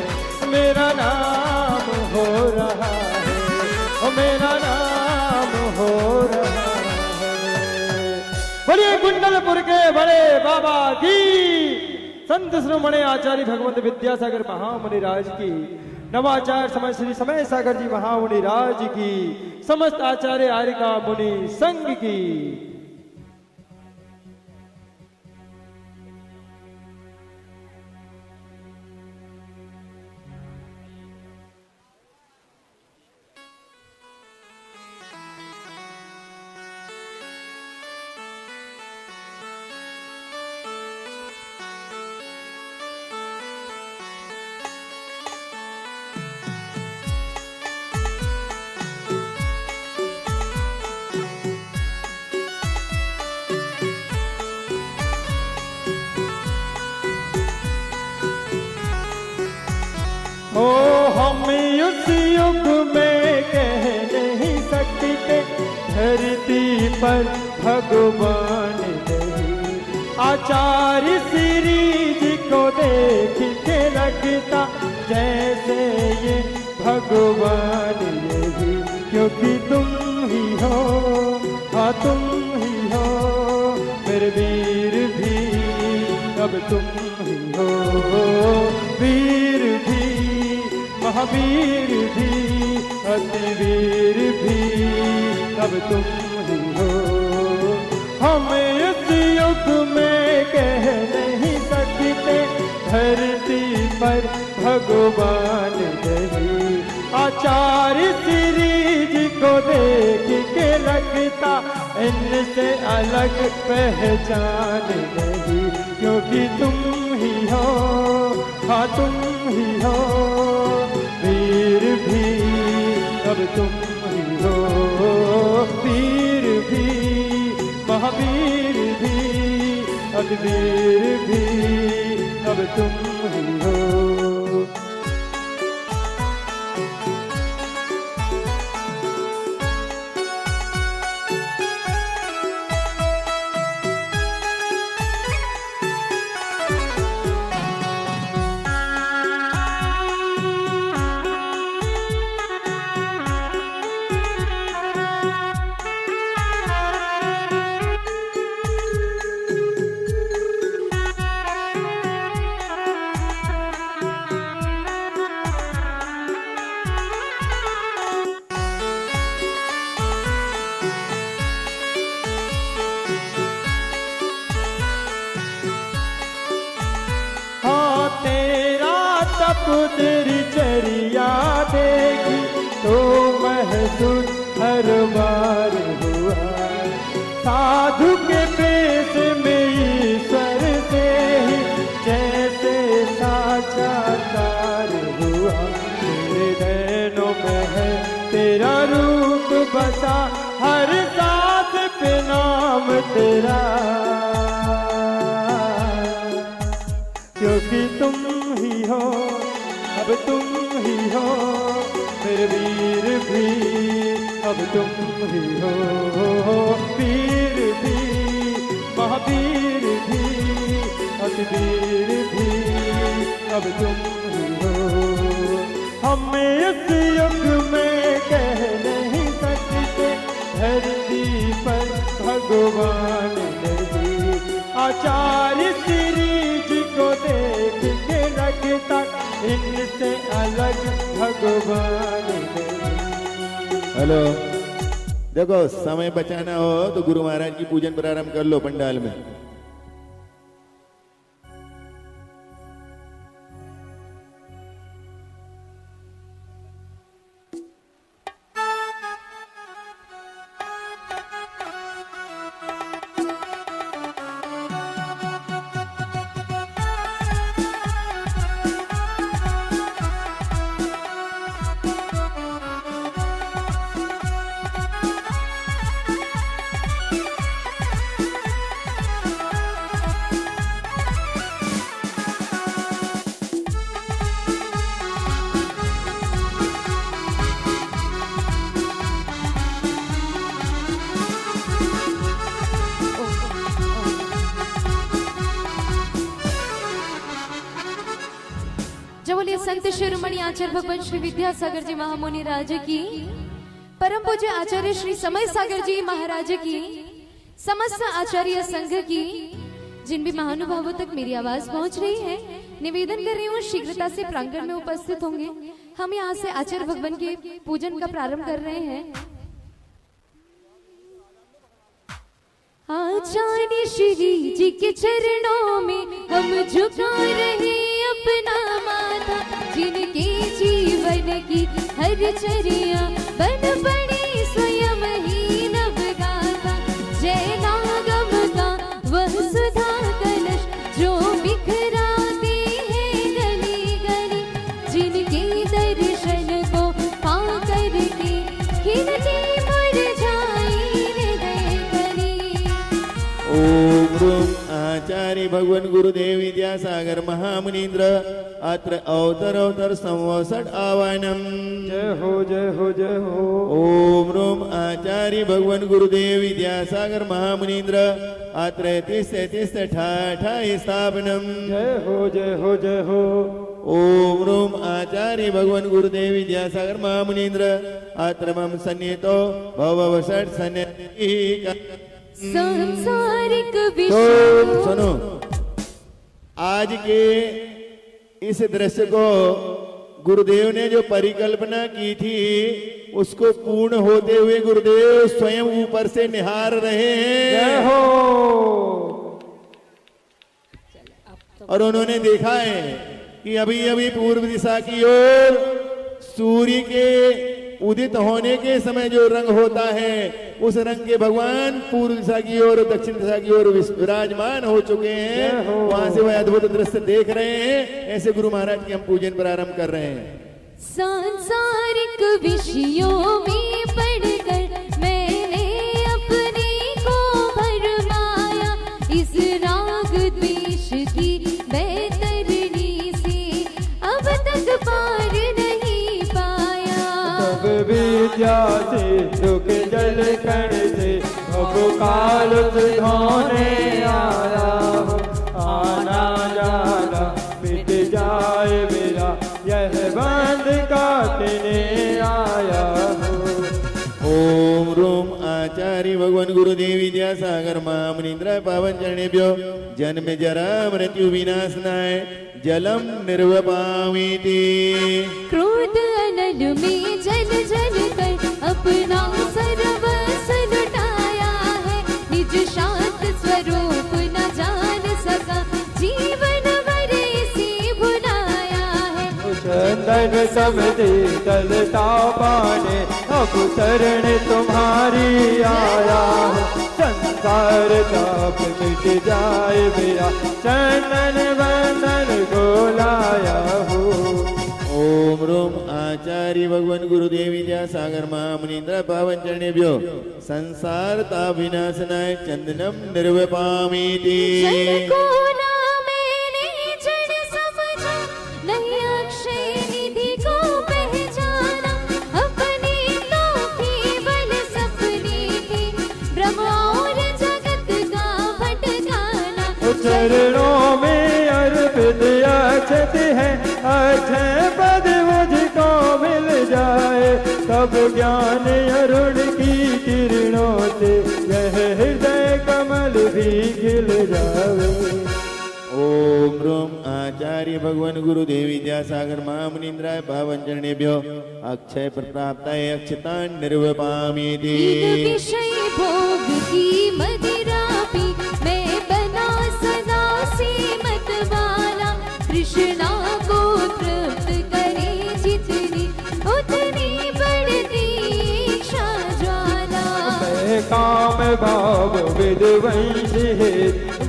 मेरा नाम हो रहा है, मेरा नाम हो रहा है। बोलिए कुंडलपुर के बड़े बाबा की, संत शिरोमणि आचार्य भगवंत विद्यासागर महामुनि राज की, नवाचार्य समय श्री समय सागर जी महामुनि राज की, समस्त आचार्य आर्यका मुनि संघ की। ओ हम उस युग में कह नहीं सकते, धरती पर भगवान नहीं, आचार्य श्री जी को देख के लगता जैसे ये भगवान यही, क्योंकि तुम ही हो, हाँ तुम ही हो मेरे वीर भी, अब तुम ही हो वीर भी, महावीर भी, अतिवीर भी, अब तुम ही हो। हम इस युग में कह नहीं सकते, धरती पर भगवान नहीं, आचार्य श्री जी को देख के लगता इनसे अलग पहचान नहीं, क्योंकि तुम ही हो, हाँ तुम ही हो वीर भी, अब तुम ही हो वीर भी, महावीर भी, अद्वीर भी, अब तुम ही हो। तेरी चरिया देखी तो महसूस हर बार हुआ, साधु के पेश में ईश्वर से ही जैसे साक्षात्कार हुआ। तेरे नैनों में है तेरा रूप बसा, हर सांस पे नाम तेरा, क्योंकि तुम ही हो, अब तुम ही हो मेरे वीर भी, अब तुम ही हो वीर भी, महावीर भी, अतिवीर भी, अब तुम ही हो। हम इस युग में कह नहीं सकते धरती पर भगवान नहीं, आचार्य श्री जी को देख के लगता इनसे अलग भगवान नहीं। हेलो, देखो समय बचाना हो तो गुरु महाराज की पूजन प्रारंभ कर लो पंडाल में। बोलिए संत शिरोमणि आचार्य भगवान श्री विद्यासागर जी महामुनि राज की, परम पूज्य आचार्य श्री समय सागर जी महाराज की, समस्त आचार्य संघ की, जिन भी महानुभावों तक मेरी आवाज पहुंच रही है, निवेदन कर रही हूँ शीघ्रता से प्रांगण में उपस्थित होंगे। हम यहाँ से आचार्य भगवान के पूजन का प्रारंभ कर रहे हैं। आचार्य श्री जी के चरणों में हम झुका रहे अपना माथा, जिनके जीवन की हर चर्या बन पड़ी स्वयं ही नवगाथा। जय नागम का वह सुधा कलश जो बिखराते हैं गली गली, जिनके दर्शन को पा करके खिलती मुरझाई हृदय कली। ओम रूम आचार्य भगवान गुरुदेव विद्यासागर महामुनीन्द्र अत्र अवतर संवत्सर आवाहनम। जय हो जय हो जय हो। ओम रूम आचार्य भगवान गुरुदेव विद्यासागर महामुनीन्द्र अत्र तिस्स ठाठा स्थापनम। जय हो जय हो जय हो। ओम रूम आचार्य भगवान गुरुदेव विद्यासागर महामुनीन्द्र अत्र मम सन्निहितो भववषट् सन्निहितः। सांसारिक तो सुनो, आज के इस दृश्य को गुरुदेव ने जो परिकल्पना की थी उसको पूर्ण होते हुए गुरुदेव स्वयं ऊपर से निहार रहे हैं। जय हो। और उन्होंने देखा है कि अभी अभी पूर्व दिशा की ओर सूर्य के उदित होने के समय जो रंग होता है उस रंग के भगवान पूर्व दिशा की ओर दक्षिण दिशा की ओर विराजमान हो चुके हैं। वहां से वह अद्भुत दृश्य देख रहे हैं। ऐसे गुरु महाराज की हम पूजन प्रारंभ कर रहे हैं। सांसारिक विषयों में पढ़कर मैंने अपने को भरमाया, इस राग द्वेष की बैतरणी से अब तक पार नहीं पाया। तब विद्या से दुख जल कण से अब काल धोने आया हो, आना जाना मिट जाए मेरा यह बंद काटने आया हो। ओम रूम आचार्य भगवान गुरुदेव विद्यासागर महामुनीन्द्र पावन चरणेभ्यो जन्म जरा मृत्यु विनाशनाय जलम निर्वपामीति। क्रोध अनल में जल जल कर अपना सर्वस्व लुटाया है, निज शांत स्वरूप न जान सका जीवन भरे से भुलाया है। चंदन समझे चलता पाने अब शरण तुम्हारी आया हो, चंदन हर ताप मिट जाए मेरा, चंदन बंदन को लाया हूँ। ओम रोम आचार्य भगवान गुरुदेव विद्यासागर महामुनीन्द्र पावन चरणेभ्यो संसार ताप विनाशनाय चंदनम निर्वपामीति। जन को ना मैंने जन समझा, नहीं अक्षय निधि को पहचाना, अपने तो केवल सपने थे, ब्रह्म और जगत का भटकाना। चरणों में अर्पित अक्षत है, अक्षय पद मुझको मिल जाए, तब ज्ञान अरुण की किरणों से यह हृदय कमल भी खिल जावे। ओम रोम आचार्य भगवान गुरुदेव विद्यासागर महामुनीन्द्राय पावन चरणेभ्यो अक्षय प्राप्ताय अक्षतान् निर्वपामीति। इन विषय भोग की मदिरा पी, मैं बना सदा सीमत वाला, कृष्णा को तृप्त करे जितनी, उतनी बढ़ती इच्छा ज्वाला। मैं काम भाव विद्वंस है,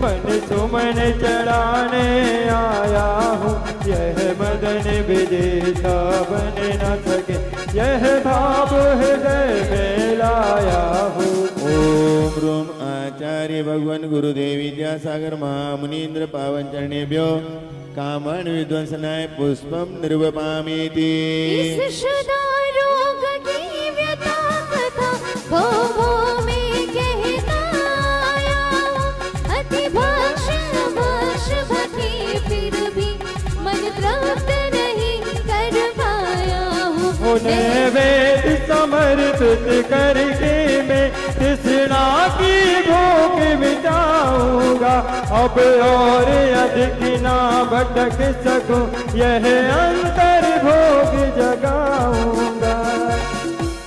मन सुमन चढ़ाने आया हूँ, यह मदन विजेता बन न सके, यह भाव हृदय में लाया हूँ। ओम रोम आचार्य भगवान गुरुदेव विद्यासागर महामुनीन्द्र पावन चरणेभ्यो कामन विध्वंसनाय पुष्पम निर्वपामीति। इस शुदा रोग की व्यथा कथा भवों में कहता आया हूँ, अति भक्ष भक्ति फिर भी मन तृप्त नहीं कर पाया हूँ। उन्हें वेद समर्पित करके मैं तृष्णा की भूख मिटाऊंगा, अब और अधिक ना भटक सकूं, यह अंतर भोग जगाऊंगा।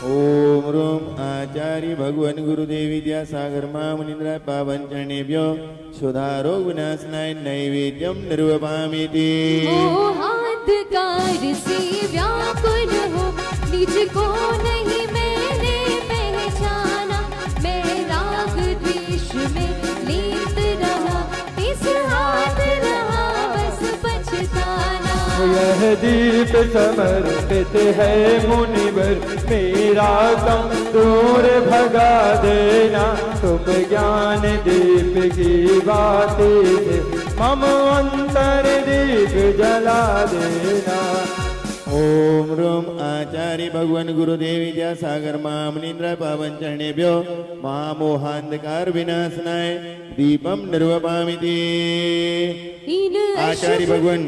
ओम रोम आचार्य भगवान गुरुदेव विद्यासागर महामुनीन्द्राय पावन चरणेभ्यो क्षुधारोग विनाशनाय नैवेद्यम निर्वपामीति। मोहांधकार से व्याकुल हो, निज को नहीं मैंने पहचाना, मैं राग द्वेष में लीन रहा, इस हाथ रहा बस पछताना। यह दीप समर्पित है मुनिवर, मेरा गम दूर भगा देना, तुम ज्ञान दीप की बातें से मम अंतर दीप जला देना। ओम रोम आचार्य भगवान गुरुदेव विद्यासागर महामुनीन्द्राय पावन चरणेभ्यो महामोहांधकार विनाशनाय दीपम निर्वपामीति। आचार्य भगवान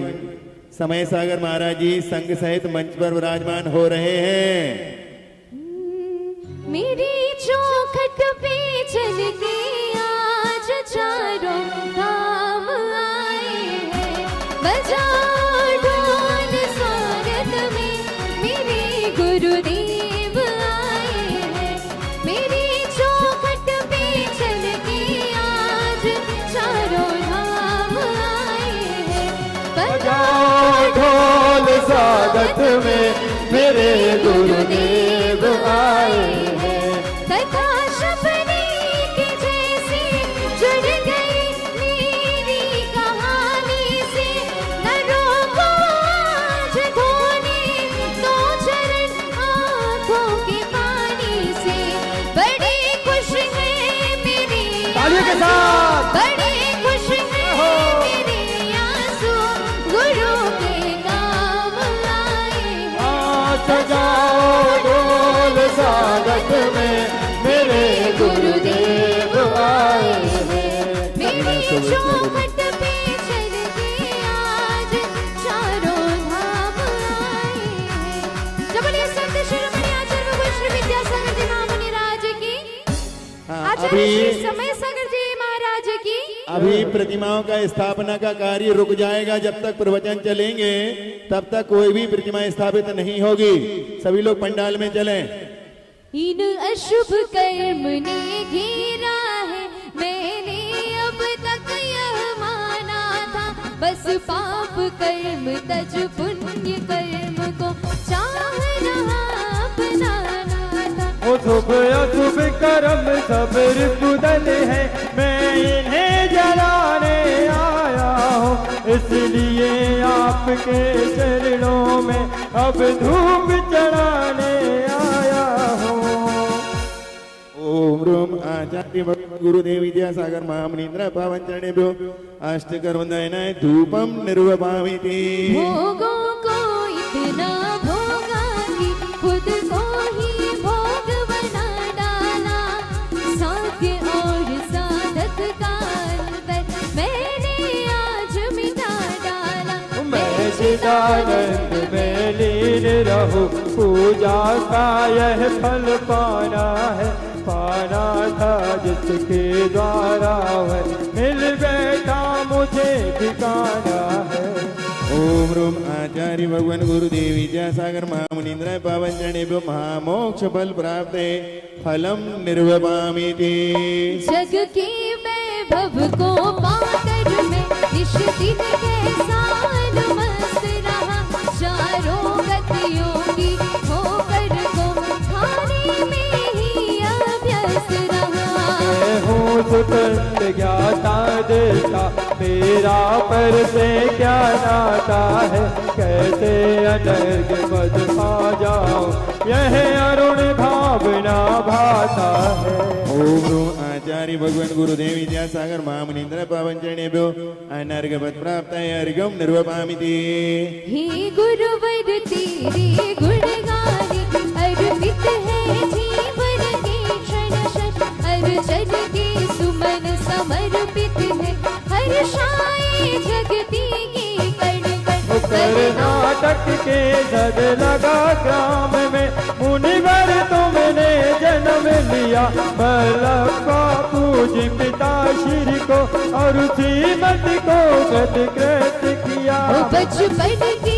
समय सागर महाराज जी संघ सहित मंच पर विराजमान हो रहे हैं। मेरी चौखट पे चल के आज चारों धाम आए हैं, बजाओ ढोल स्वागत में मेरे गुरुदेव आए हैं। मेरी चौखट पे चल के आज चारों धाम आए हैं, बजाओ ढोल स्वागत में मेरे गुरुदेव आए हैं। कथा सपने के जैसे जुड़ गई मेरी कहानी से, न रोको आज धोने दो चरण आंखों के पानी से। बड़े खुश हैं मेरे तालियों के साथ। बड़े खुश हैं मेरे आंसू, गुरु के काम आए हैं। सजाओ ढोल स्वागत में मेरे गुरुदेव आए हैं। मेरी चौखट पे चल के आज चारों धाम आए हैं। जब बोलिए संत शिरोमणि आचार्य भगवान श्री विद्यासागर जी महामुनि राज की, आचार्य श्री समय सागर जी महाराज की। अभी प्रतिमाओं का स्थापना का कार्य रुक जाएगा, जब तक प्रवचन चलेंगे तब तक कोई भी प्रतिमा स्थापित नहीं होगी। सभी लोग पंडाल में चलें। इन अशुभ कर्म ने घेरा है, मैंने अब तक यह माना था, बस पाप कर्म तज पुण्य कर्म को चाह रहा अपनाना था। शुभ अशुभ कर्म सब रिपुदल है, मैं आपके चरणों में अब धूप चढ़ाने आया हूँ। ओम रूम आचार्य गुरुदेव विद्यासागर महामनीन्द्र पावन चरणेभ्यो अष्टकर्मदयनाय धूपम निर्वपामिति। भोगों को इतना भोगा कि खुद को ही भोग बना डाला। साध्य और साधक का अंतर मैंने आज मिटा डाला। मैं चिदानंद में लीन रहूं, पूजा का यह फल पाना है। पाना था जिसके द्वारा है, मिल बैठा मुझे ठिकाना है। ओम रूम आचार्य भगवान गुरुदेव विद्यासागर महामुनीन्द्राय पावन चरणेभ्यो महामोक्ष फल प्राप्त फलम निर्वपामिति। जग के वैभव को पाकर मैं निश दिन कैसा मस्त रहा। चारों गतियों की होकर को खाने में ही अभ्यस्त रहा। मैं हूँ स्वतंत्र ज्ञाता देता, मेरा पर से क्या नाता है। कैसे अनर्घ मद पा जाऊं, यह अरुण भावना भाता है। ओम रूम आचार्य भगवान गुरुदेव विद्यासागर महामुनीन्द्राय पावन चरणेभ्यो अनर्घ पद प्राप्त अर्घम निर्वपामिति। हे गुरुवर तेरे गुण गाने अर्पित है जीवन के क्षण क्षण। अर्चन के सुमन समर्पित है हर्षाए जगती के कण कण। कर्नाटक के जग लगा ग्राम में मुनिवर तुमने जन्म लिया। बल्लभा पूज्य पिता श्री को और श्रीमती को गतकृत किया। बचपन के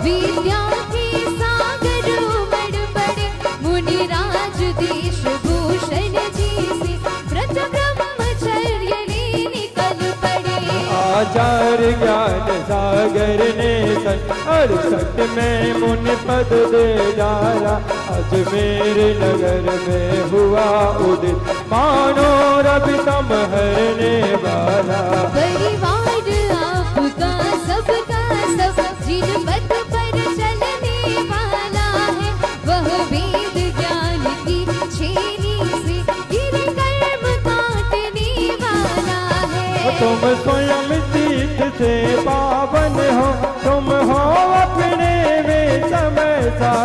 विद्या के सागर उमड़ पड़े। मुनिराज देश भूषण जी से व्रत ब्रह्मचर्य ले निकल पड़े। आचार्य ज्ञान सागर ने सन 68 में मुनि पद दे डाला। अजमेर नगर में हुआ उदित मानो रवि तम हरने वाला। परिवार आपका सबका सब जिन पथ पर चलने वाला है। वह वेद ज्ञान की छेनी से गिर कर्म काटने वाला है। तुम स्वयं तीर्थ से पावन हो, तुम हो अपने में समय सा।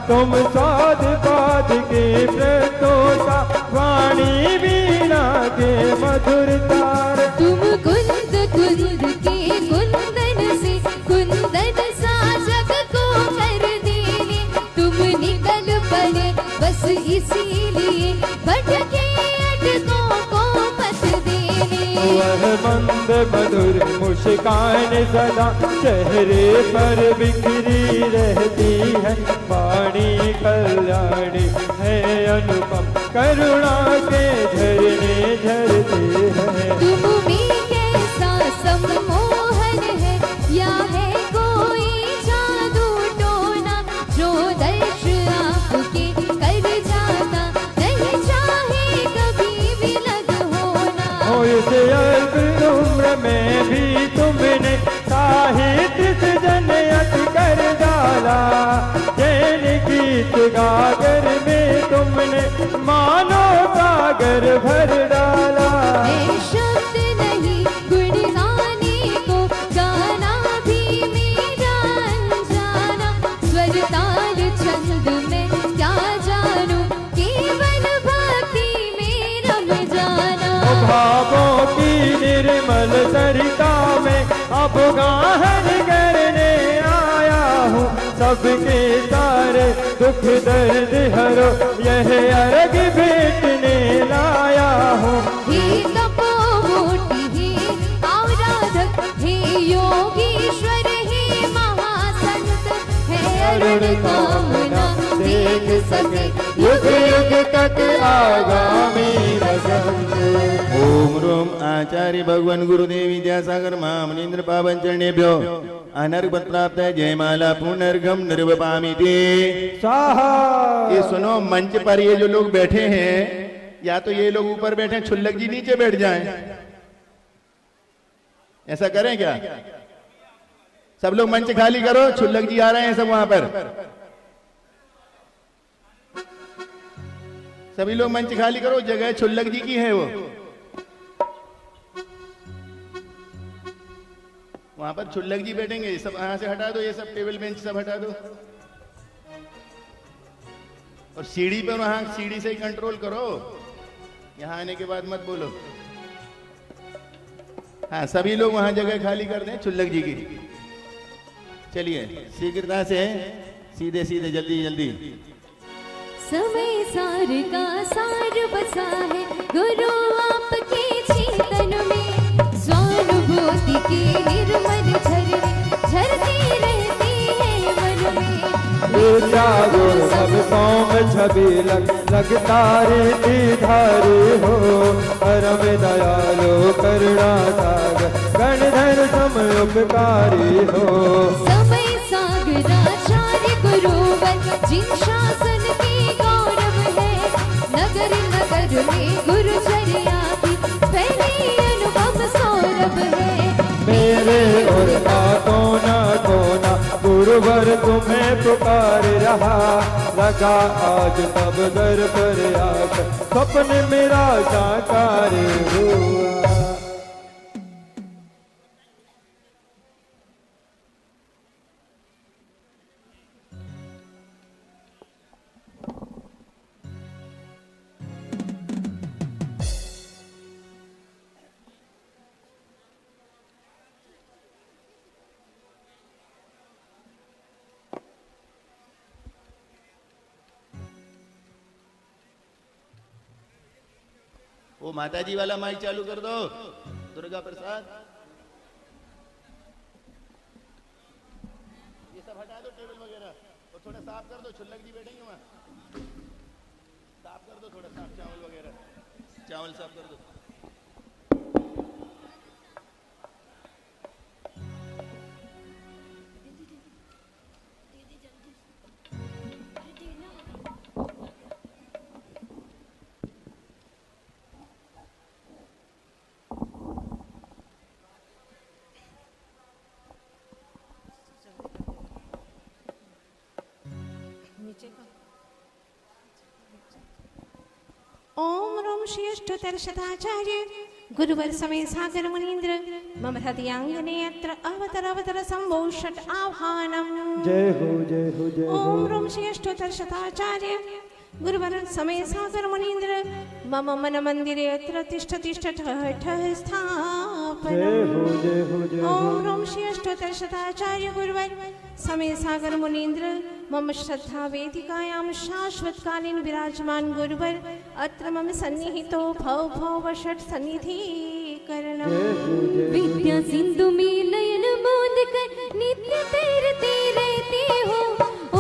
तुम साध पाद के प्रतोषा, वाणी वीणा के मधुर तार। तुम कुंद कुंद के कुंदन से कुंदन सा जग को कर देने। तुम निकल पड़े बस इसीलिए भटके अटकों को मत देने। वह मंद मधुर मुस्कान सदा चेहरे पर बिखरी रहती है। वाणी कल्याणी है अनुपम, करुणा के झरने झरते हैं। तुम में कैसा सम्मोहन है, या है कोई जादू टोना। जो दर्श आपके कर जाता नहीं चाहे कभी विलग होना। इस अल्प उम्र में भी तुमने साहित्य सृजन अति कर डाला। जैन गीत गागर में तुमने मानो सागर भर डाला। शब्द नहीं गुण गाने को, गाना भी मेरा अनजाना। स्वर ताल छंद में क्या जानू, केवल भक्ति में रम जाना। भावों की निर्मल सरिता में अब गाहन करने आया हूँ। सबके सारे दुख दर्द हरो, यह अर्घ भेटने लाया हूँ। हे तपोमूर्ति हे आराधक, हे योगीश्वर हे महासंत। हे अरुण कामना देख सके युग युग तक आगामी वसंत। ओम रूम आचार्य भगवान गुरुदेव विद्यासागर महामुनीन्द्र पावन चरणेभ्यो अनर्घ पद प्राप्त है। जयमाला पुनर्गम निर्वपामिति। स्वाहा। ये सुनो, मंच पर ये जो लोग बैठे हैं, या तो ये लोग ऊपर बैठे, छुल्लक जी नीचे बैठ जाएं। ऐसा करें क्या? सब लोग मंच खाली करो, छुल्लक जी आ रहे हैं सब वहां पर। सभी लोग मंच खाली करो, जगह छुल्लक जी की है वो। वहां पर छुल्लक जी बैठेंगे, सब यहां से हटा दो, ये सब टेबल बेंच सब हटा दो। और सीढ़ी पर वहां सीढ़ी से ही कंट्रोल करो, यहां आने के बाद मत बोलो। हाँ, सभी लोग वहां जगह खाली कर दें छुल्लक जी की। चलिए शीघ्रता से, सीधे सीधे, जल्दी जल्दी। समय सार का सार बसा है गुरु आपके चेतन में, स्वानुभूति की निर्मल झरने झरती रहती है मन में। जागो सब सौम छवि लगता रीति धारी हो, परम दयालो करुणा सागर गणधर सम उपकारी हो। समय सागराचार्य गुरुवर जिन शासन की गौरव है, नगर नगर में गुरुचर्या की फैली अनुभव सौरभ है। मेरे और कोना कोना गुरुवर तुम्हें पुकार रहा, लगा आज तब दर पर आकर स्वप्न मेरा साकार हुआ। वो माताजी वाला माइक चालू कर दो, दुर्गा प्रसाद। ये सब हटा दो टेबल वगैरह, और थोड़ा साफ कर दो, छुल्लक जी बैठेंगे वहां। साफ कर दो थोड़ा, साफ चावल वगैरह, चावल साफ कर दो। ओम रोम श्री अष्टोत्तर शताचार्य गुरुवर समय सागर मुनीन्द्र मम हृदयांगने अत्र अवतर अवतर संभो षट आह्वानम। जय हो जय हो जय हो। ओम रोम श्री अष्टोत्तर शताचार्य गुरुवर समय सागर मुनीन्द्र मम मन मंदिरे अत्र तिष्ठ तिष्ठ ठः ठः स्थापनम्। जय हो जय हो जय हो। ओम रोम श्री अष्टोत्तर शताचार्य गुरुवर समय सागर मुनीन्द्र मम श्रद्धा वेदिकायां शाश्वतकालीन विराजमान गुरुवर अत्र मम सन्निहितो भव भव षट सन्निधिकरणम्। विद्या सिंधु में नयन मोद कर नित्य तैरते रहते हो,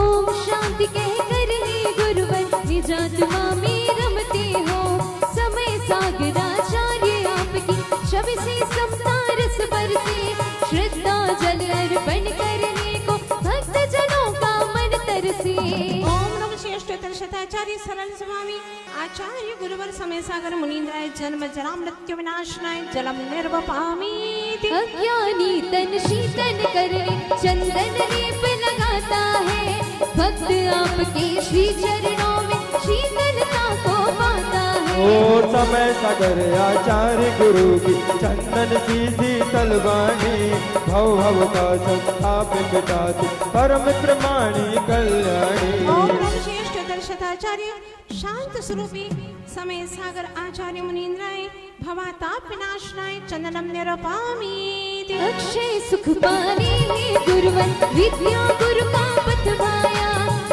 ओम शांति कह कर हे गुरुवर निज आत्मा में रमते हो। समय सागराचार्य आपकी छवि से समता रस बरसे, श्रद्धा जल अर्पण करने को भक्त जनों का मन तरसे। ओम नमः श्री अष्टोत्तर शताचार्य सरल स्वामी आचार्य गुरुवर समय सागर मुनीन्द्राय जन्म जरा मृत्यु विनाशनाय जलम निर्वपामि। अज्ञानी तन शीतल करने चंदन लेप लगाता है, भक्त आपके श्री चरणों में शीतलता को पाता है। ओ समय सागर आचार्य गुरु की चंदन की शीतल वाणी, भव भव का संताप मिटाती परम प्रमाणी कल्याणी। ओम नमः श्री अष्टोत्तर शताचार्य शांत स्वरूपी समय सागर आचार्य मुनीन्द्राय भवताप विनाशनाय चंदनम निरपामि। अक्षय सुख पाने हे गुरुवर विद्या गुरु का बतवाया,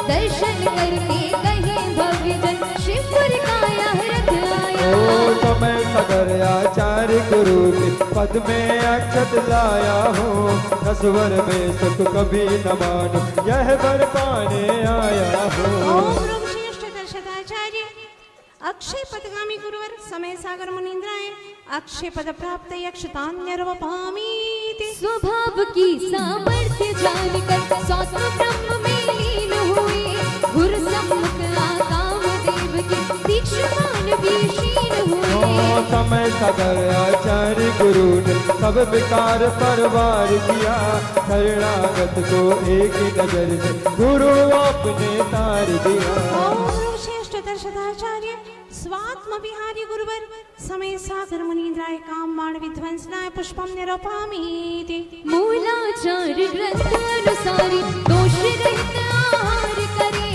दर्शन करके कहे भव्य जन शिवपुर का यह रथ आया। ओ समय सागर आचार्य गुरु के पद में अक्षत लाया हूँ, नस्वर में सुख कभी न मानो यह वर पाने आया हूँ। ओम रोम श्री अष्टोत्तर शताचार्य अक्षय पदगामी गुरुवर समय सागर मुनीन्द्राय अक्षय पद प्राप्त यक्षतान्यर्वपामि। स्वभाव की सामर्थ्य जानकर सौत्व ब्रह्म में लीन हुए, गुरु सम्मुख आकाम देव के तीक्ष्ण मान भी क्षीण हुए। समय सागर आचार्य गुरु ने सब विकार पर वार किया, शरणागत को एक ही नजर से गुरु आपने तार दिया। ओम श्रेष्ठ दर्शनाचार्य स्वात्म विहारी गुरुवर समय सागर मुनीन्द्राय काम बाण विध्वंसनाय पुष्पम निरूपामीति। मूलाचार्य ग्रंथ अनुसारी दोष रहित आहार करे,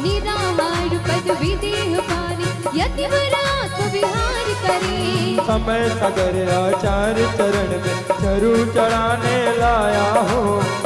निराहार पद विदेह पानी यति वरात विहार करे। समय सागर आचार्य चरण में चरु चढ़ाने लाया हो,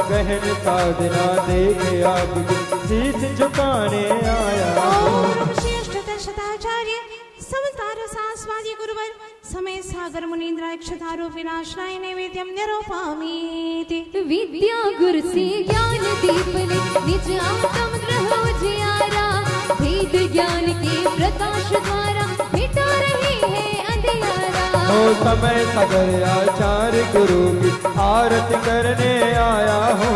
गहन साधना देखे आपकी शीश झुकाने आया हो। ओम श्रेष्ठ दर्शनाचार्य समतार सास्वादी गुरुवर समय सागर मुनीन्द्राय क्षतारो विनाशनाय नैवेद्यम निरूपामीति। विद्या गुरु से ज्ञान दीपने निज आत्म ग्रह उजियारा, भेद ज्ञान के प्रकाश द्वारा मिटा रहे हैं अंधियारा। हो समय सागर आचार्य गुरु की आरती करने आया हो।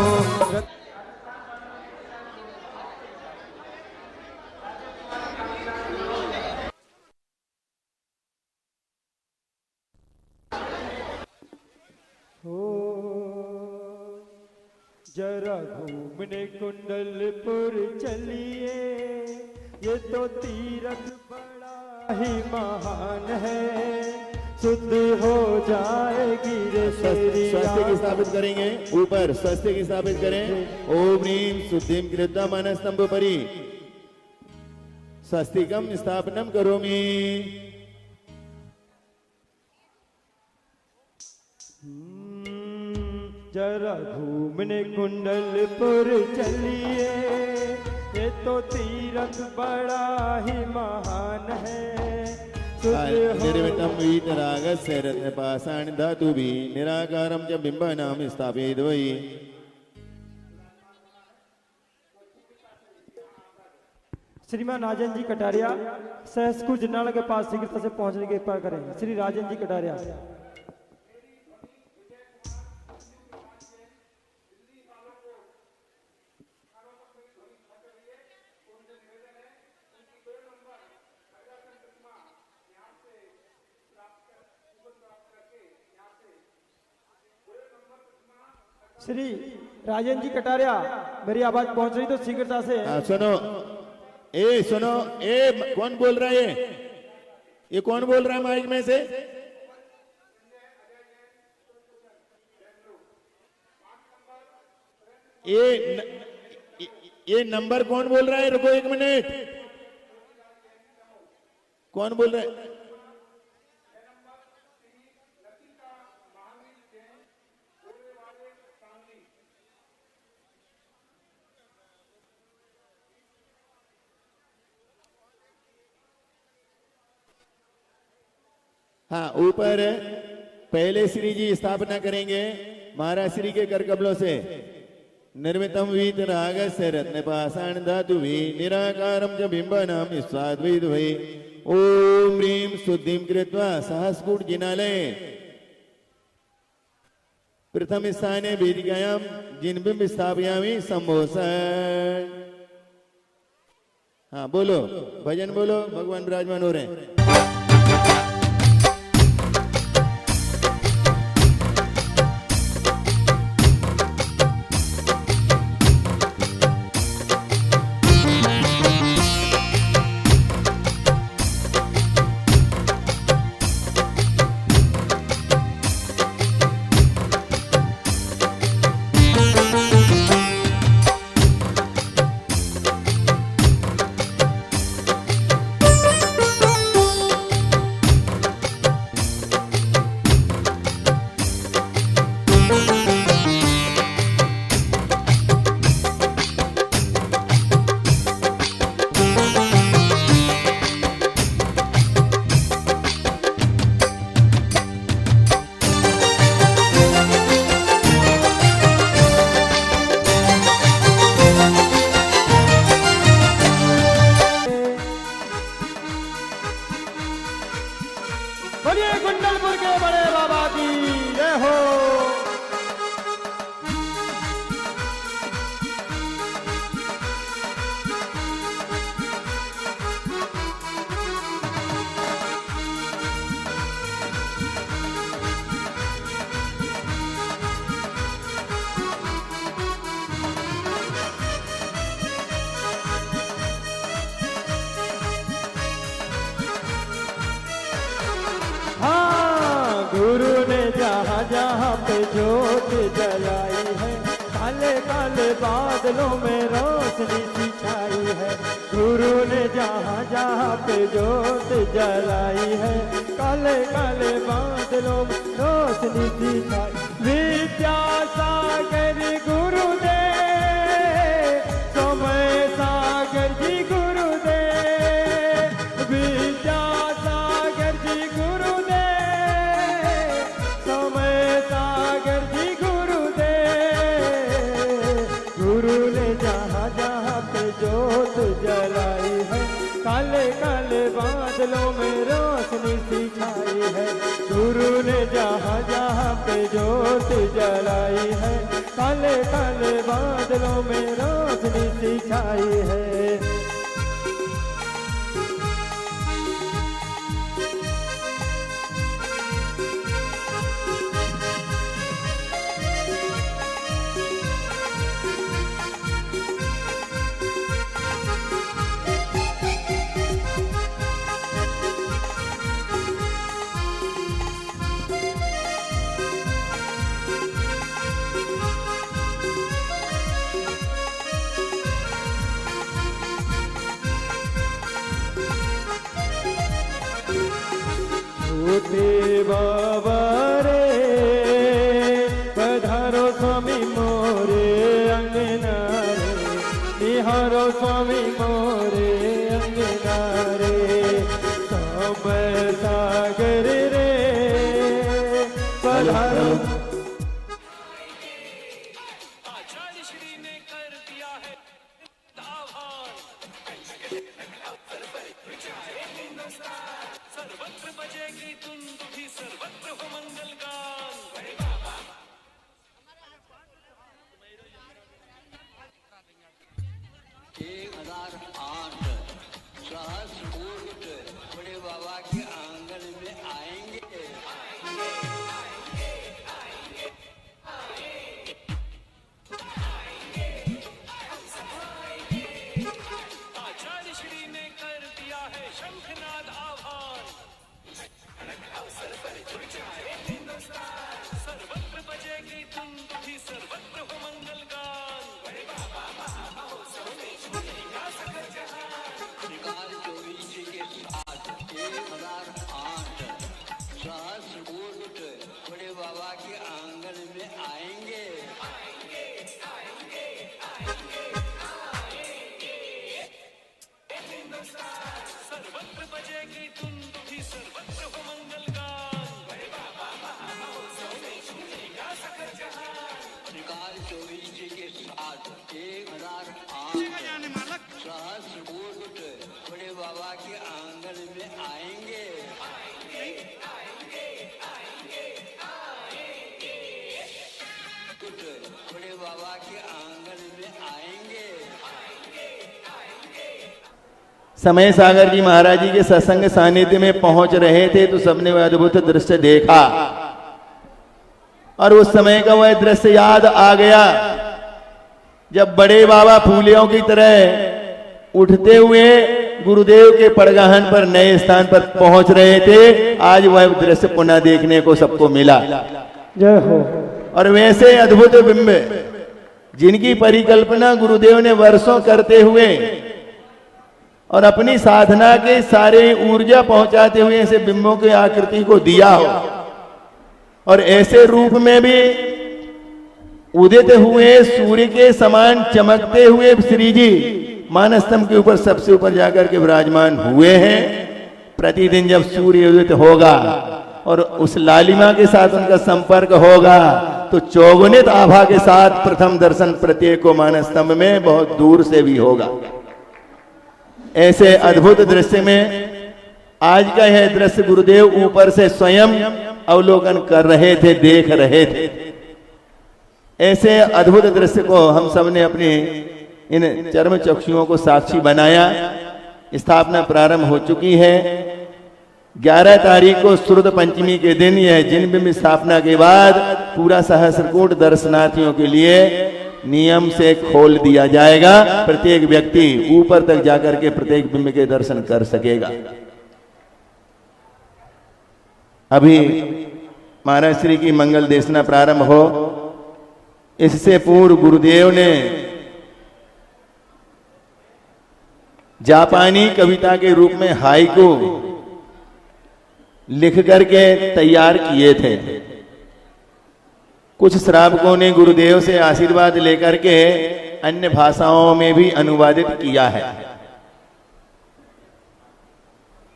जरा घूमने कुंडलपुर चलिए, ये तो तीरथ बड़ा ही महान है, शुद्ध हो जाएगी रे स्वास्थ्य की स्थापित करेंगे, ऊपर स्वास्थ्य की स्थापित करें। ओम ह्रीं शुद्धिम कृत्वा मनस्तंभ परि स्वस्तिकम स्थापनम करोमि। जरा घूमने कुंडलपुर चलिए, ये तो तीरथ बड़ा ही महान है, निर्मितम वीतरागस्य रत्नपाषाण धातुभिः निराकारं च बिम्बानां स्थापयेद् वै। श्रीमान राजन जी कटारिया सहसकुर जिन्नाला के पास शीघ्रता से पहुंचने की कृपा करें। श्री राजन जी कटारिया। श्री राजन जी कटारिया, मेरी आवाज पहुंच रही तो शीघ्रता से। सुनो, सुनो, कौन बोल रहा है? ये कौन बोल रहा है माइक में से? ये नंबर कौन बोल रहा है? रुको एक मिनट, कौन बोल रहा है? हाँ, ऊपर पहले श्री जी स्थापना करेंगे महाराज श्री के कर कमलों से। निर्मितम वीतरागस्य रत्नपाषाण धातुभिः निराकारं च बिम्बानां स्वाद्वैत वै। ओम ह्रीं शुद्धिं कृत्वा सहस्कुट जिनालये प्रथम स्थाने वेदिकायां जिनबिंब स्थापयामि संभोषण। हाँ बोलो, भजन बोलो, भगवान विराजमान हो रहे हैं। जहाँ जहाँ पे ज्योत जलाई है, काले काले बादलों में रोशनी सी छाई है। गुरु ने जहाँ जहाँ पे ज्योत जलाई है, काले काले बादलों में रोशनी सी छाई। विद्यासागर गुरुदेव, समय सागर जी गुरुदेव, विद्यासागर जी गुरुदेव, समय सागर जी गुरुदेव। गुरु ने जहाँ जहाँ पे ज्योत जलाई है, काले काले बादलों में रोशनी सी छाई है। गुरु ने जहाँ जहाँ पे ज्योत जलाई है, काले काले बादलों में रोशनी सी छाई है। छोटे बाबा रे पधारो स्वामी मोरे अंगना रे, निहारो स्वामी मोरे अंगना रे। समय सागर रे पधारो। समय सागर जी महाराज जी के सत्संग सानिध्य में पहुंच रहे थे तो सबने वह अद्भुत दृश्य देखा और उस समय का वह दृश्य याद आ गया जब बड़े बाबा फूलियों की तरह उठते हुए गुरुदेव के पड़गाहन पर नए स्थान पर पहुंच रहे थे। आज वह दृश्य पुनः देखने को सबको मिला। जय हो। और वैसे अद्भुत बिंब जिनकी परिकल्पना गुरुदेव ने वर्षों करते हुए और अपनी साधना के सारे ऊर्जा पहुंचाते हुए ऐसे बिंबों की आकृति को दिया हो और ऐसे रूप में भी उदित हुए सूर्य के समान चमकते हुए श्री जी मानस्तंभ के ऊपर सबसे ऊपर जाकर के विराजमान हुए हैं। प्रतिदिन जब सूर्य उदित होगा और उस लालिमा के साथ उनका संपर्क होगा तो चौगुनित आभा के साथ प्रथम दर्शन प्रत्येक को मानस्तंभ में बहुत दूर से भी होगा। ऐसे अद्भुत दृश्य में आज का यह दृश्य गुरुदेव ऊपर से स्वयं अवलोकन कर रहे थे, देख रहे थे। ऐसे अद्भुत दृश्य को हम सब ने अपने इन चर्म चक्षुओं को साक्षी बनाया। स्थापना प्रारंभ हो चुकी है। 11 तारीख को श्रुत पंचमी के दिन यह जिन बिंब स्थापना के बाद पूरा सहस्रकोट दर्शनार्थियों के लिए नियम से खोल दिया जाएगा। प्रत्येक व्यक्ति ऊपर तक जाकर के प्रत्येक बिंब के दर्शन कर सकेगा। अभी महाराज श्री की मंगल देशना प्रारंभ हो। इससे पूर्व गुरुदेव ने जापानी कविता के रूप में हाइकू लिख करके तैयार किए थे। कुछ श्रावकों ने गुरुदेव से आशीर्वाद लेकर के अन्य भाषाओं में भी अनुवादित किया है।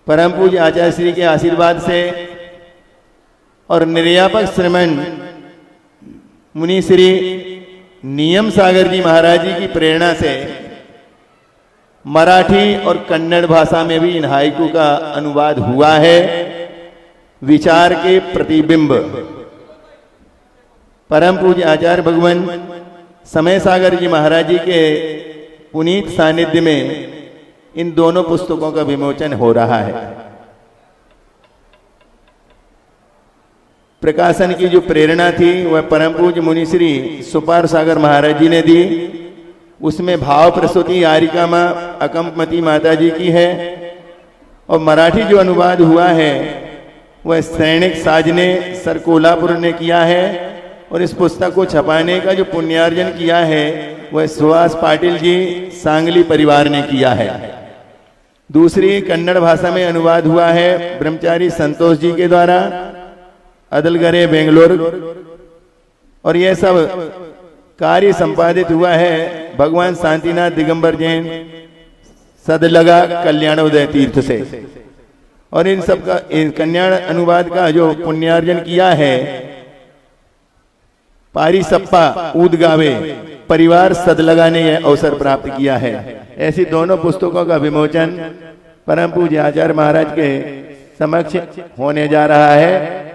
परम पूज्य आचार्य श्री के आशीर्वाद से और निर्यापक श्रीमन मुनि श्री नियम सागर जी महाराज जी की प्रेरणा से मराठी और कन्नड़ भाषा में भी इन हाइकू का अनुवाद हुआ है। विचार के प्रतिबिंब परम पूज्य आचार्य भगवान समय सागर जी महाराज जी के पुनीत सानिध्य में इन दोनों पुस्तकों का विमोचन हो रहा है। प्रकाशन की जो प्रेरणा थी वह परम पूज्य मुनि श्री सुपार सागर महाराज जी ने दी। उसमें भाव प्रसूति आरिका माँ अकम्पमती माता जी की है और मराठी जो अनुवाद हुआ है वह सैनिक साज ने सर कोल्हापुर ने किया है और इस पुस्तक को छपाने का जो पुण्यार्जन किया है वह सुहास पाटिल जी सांगली परिवार ने किया है। दूसरी कन्नड़ भाषा में अनुवाद हुआ है ब्रह्मचारी संतोष जी के द्वारा, अदलगरे बेंगलोर, और यह सब कार्य संपादित हुआ है भगवान शांतिनाथ दिगंबर जैन सदलगा कल्याणोदय तीर्थ से। और इन सब का कल्याण अनुवाद का जो पुण्यार्जन किया है पारिसप्पा ऊदगावे परिवार सदलगा ने यह अवसर प्राप्त किया है। ऐसी दोनों पुस्तकों का विमोचन परम पूज्य आचार्य महाराज के समक्ष होने जा रहा है।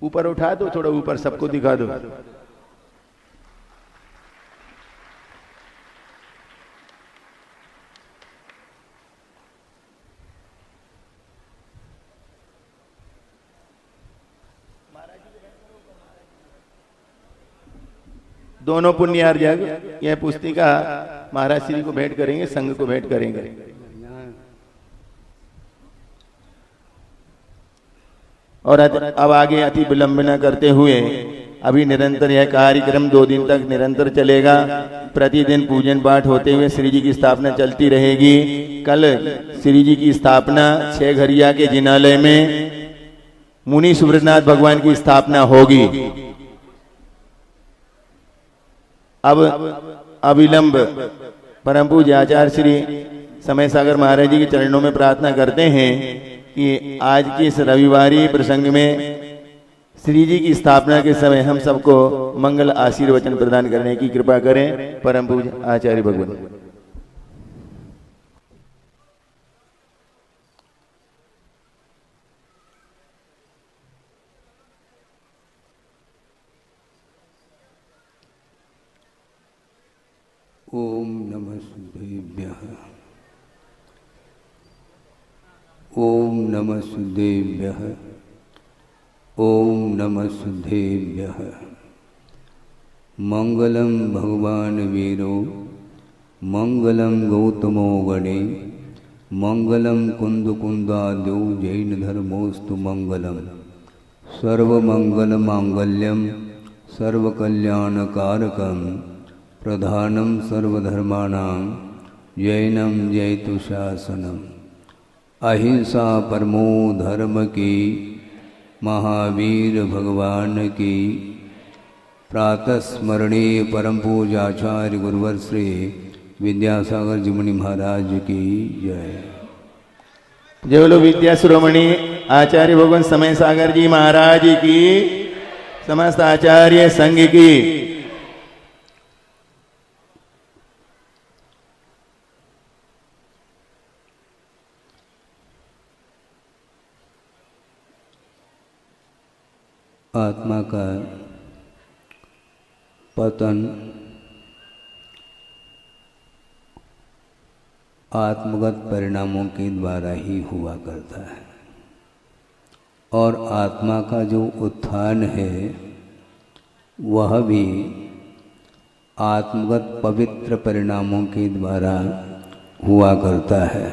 ऊपर उठा दो, थोड़ा ऊपर सबको दिखा दो। दोनों पुण्यार्जक यह पुस्तिका महाराज श्री को भेंट करेंगे, संघ को भेंट करेंगे। और अब आगे अति विलंब न करते हुए अभी निरंतर यह कार्यक्रम 2 दिन तक निरंतर चलेगा। प्रतिदिन पूजन पाठ होते हुए श्री जी की स्थापना चलती रहेगी। कल श्री जी की स्थापना 6 घरिया के जिनालय में मुनि सुब्रतनाथ भगवान की स्थापना होगी। अब अविलंब परम पूज्य आचार्य श्री समय सागर महाराज जी के चरणों में प्रार्थना करते हैं कि आज के इस रविवारी प्रसंग में श्री जी की स्थापना के समय हम सबको मंगल आशीर्वचन प्रदान करने की कृपा करें। परम पूज्य आचार्य भगवान। ओम नमः शुद्धेभ्यः। ओम नमः शुद्धेभ्यः। ओम नमः शुद्धेभ्यः। मंगलम भगवान वीरो मंगलम गौतमो गणे मंगलम कुंद कुंदाद्यो जैन धर्मोस्तु मंगलम सर्वमंगल मांगल्यम सर्वकल्याणकारकम प्रधानम सर्वधर्माणां जैनम जयतु शासनम। अहिंसा परमो धर्म की महावीर भगवान की प्रातः स्मरणीय परम पूज्य आचार्य गुरुवर श्री विद्यासागर जी मुनि महाराज की जय। जय बोलो विद्या शिरोमणि आचार्य भगवान समय सागर जी महाराज की, समस्त आचार्य संघ की। आत्मा का पतन आत्मगत परिणामों के द्वारा ही हुआ करता है और आत्मा का जो उत्थान है वह भी आत्मगत पवित्र परिणामों के द्वारा हुआ करता है।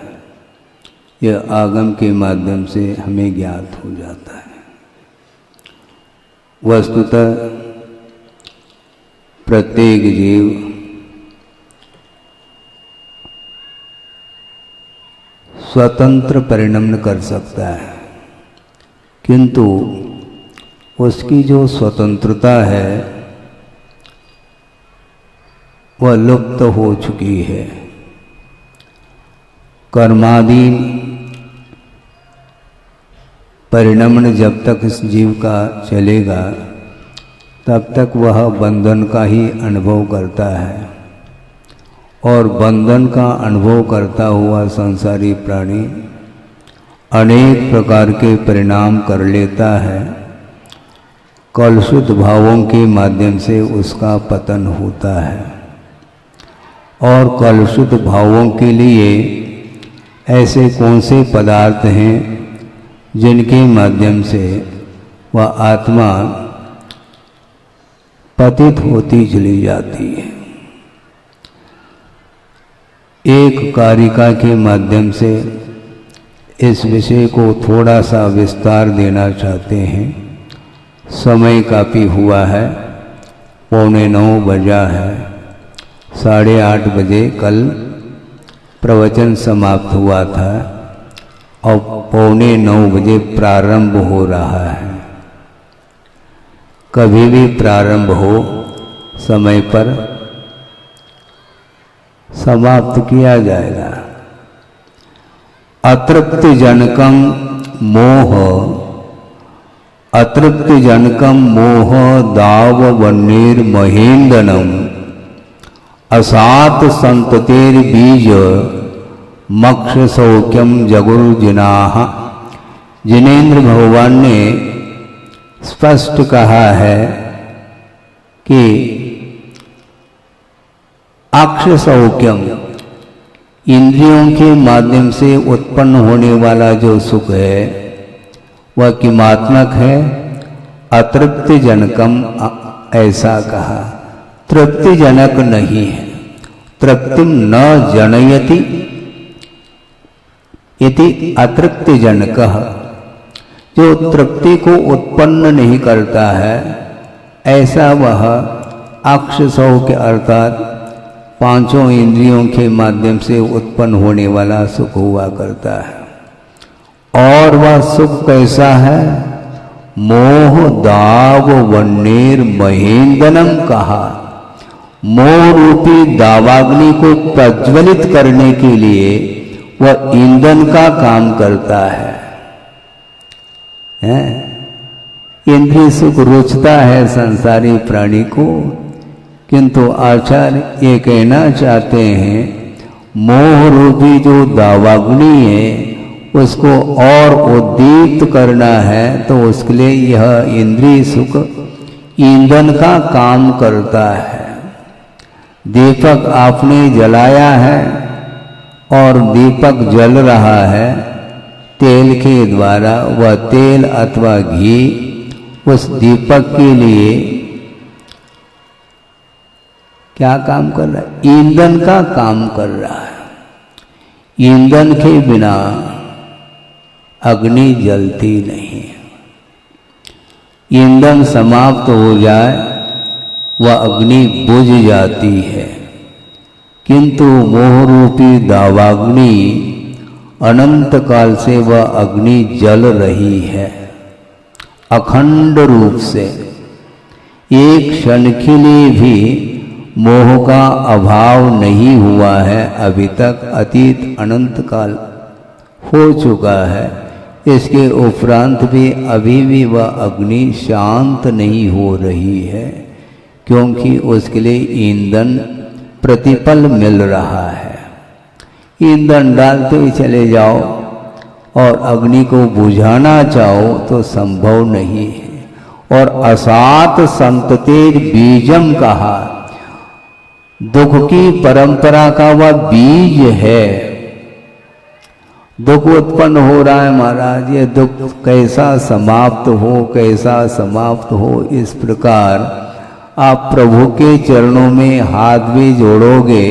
यह आगम के माध्यम से हमें ज्ञात हो जाता है। वस्तुतः प्रत्येक जीव स्वतंत्र परिणमन कर सकता है, किंतु उसकी जो स्वतंत्रता है वह लुप्त हो चुकी है। कर्माधीन परिणमन जब तक इस जीव का चलेगा तब तक वह बंधन का ही अनुभव करता है, और बंधन का अनुभव करता हुआ संसारी प्राणी अनेक प्रकार के परिणाम कर लेता है। कलुषित भावों के माध्यम से उसका पतन होता है, और कलुषित भावों के लिए ऐसे कौन से पदार्थ हैं जिनके माध्यम से वह आत्मा पतित होती चली जाती है। एक कारिका के माध्यम से इस विषय को थोड़ा सा विस्तार देना चाहते हैं। समय काफ़ी हुआ है, 8:45 बजा है, 8:30 बजे कल प्रवचन समाप्त हुआ था और 8:45 बजे प्रारंभ हो रहा है। कभी भी प्रारंभ हो समय पर समाप्त किया जाएगा। अतृप्ति जनकम मोह, अतृप्ति जनकम मोह दाव वन्नीर महेंदनम असात संततेर बीज मक्ष सौख्यम जगुर्जिनाह। जिनेन्द्र भगवान ने स्पष्ट कहा है कि अक्ष सौख्यम, इंद्रियों के माध्यम से उत्पन्न होने वाला जो सुख है वह किमात्मक है, अतृप्ति जनकम ऐसा कहा, तृप्तिजनक नहीं है। तृप्तिम न जनयति इति अतृप्तिजनकः, जो तृप्ति को उत्पन्न नहीं करता है ऐसा वह अक्ष सौख्य अर्थात पांचों इंद्रियों के माध्यम से उत्पन्न होने वाला सुख हुआ करता है। और वह सुख कैसा है? मोह दाव वन्नेर महेंदनम कहा, मोह रूपी दावाग्नि को प्रज्वलित करने के लिए वह ईंधन का काम करता है। इंद्रिय सुख रुचता है संसारी प्राणी को, किंतु आचार्य ये कहना चाहते हैं मोह रूपी जो दावाग्नि है उसको और उद्दीप्त करना है, तो उसके लिए यह इंद्रिय सुख ईंधन का काम करता है। दीपक आपने जलाया है और दीपक जल रहा है, तेल के द्वारा वह तेल अथवा घी उस दीपक के लिए क्या काम कर रहा है? ईंधन का काम कर रहा है। ईंधन के बिना अग्नि जलती नहीं। ईंधन समाप्त हो जाए वह अग्नि बुझ जाती है, किंतु मोह रूपी दावाग्नि अनंत काल से वह अग्नि जल रही है अखंड रूप से। एक क्षण के लिए भी मोह का अभाव नहीं हुआ है अभी तक, अतीत अनंत काल हो चुका है। इसके उपरांत भी अभी भी वह अग्नि शांत नहीं हो रही है, क्योंकि उसके लिए ईंधन प्रतिपल मिल रहा है। ईंधन डालते ही चले जाओ और अग्नि को बुझाना चाहो तो संभव नहीं है। और असात संततेर बीजम कहा, दुख की परंपरा का वह बीज है। दुख उत्पन्न हो रहा है महाराज, ये दुख कैसा समाप्त हो, कैसा समाप्त हो। इस प्रकार आप प्रभु के चरणों में हाथ भी जोड़ोगे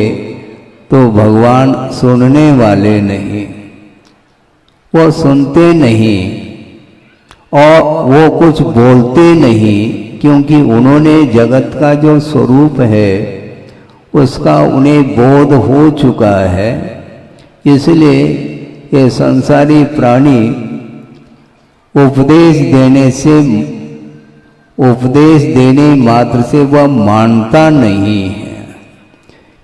तो भगवान सुनने वाले नहीं। वो सुनते नहीं और वो कुछ बोलते नहीं, क्योंकि उन्होंने जगत का जो स्वरूप है उसका उन्हें बोध हो चुका है। इसलिए ये संसारी प्राणी उपदेश देने मात्र से वह मानता नहीं है,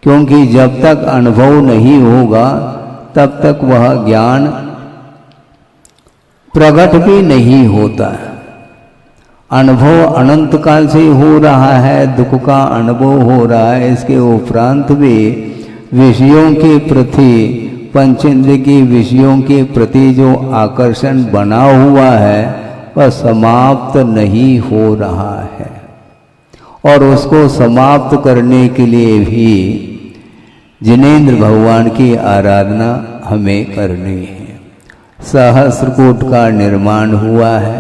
क्योंकि जब तक अनुभव नहीं होगा तब तक वह ज्ञान प्रकट भी नहीं होता। अनुभव अनंत काल से हो रहा है, दुख का अनुभव हो रहा है। इसके उपरांत भी विषयों के प्रति, पंचेंद्रिय के विषयों के प्रति जो आकर्षण बना हुआ है वह समाप्त नहीं हो रहा है, और उसको समाप्त करने के लिए भी जिनेंद्र भगवान की आराधना हमें करनी है। सहस्त्रकूट का निर्माण हुआ है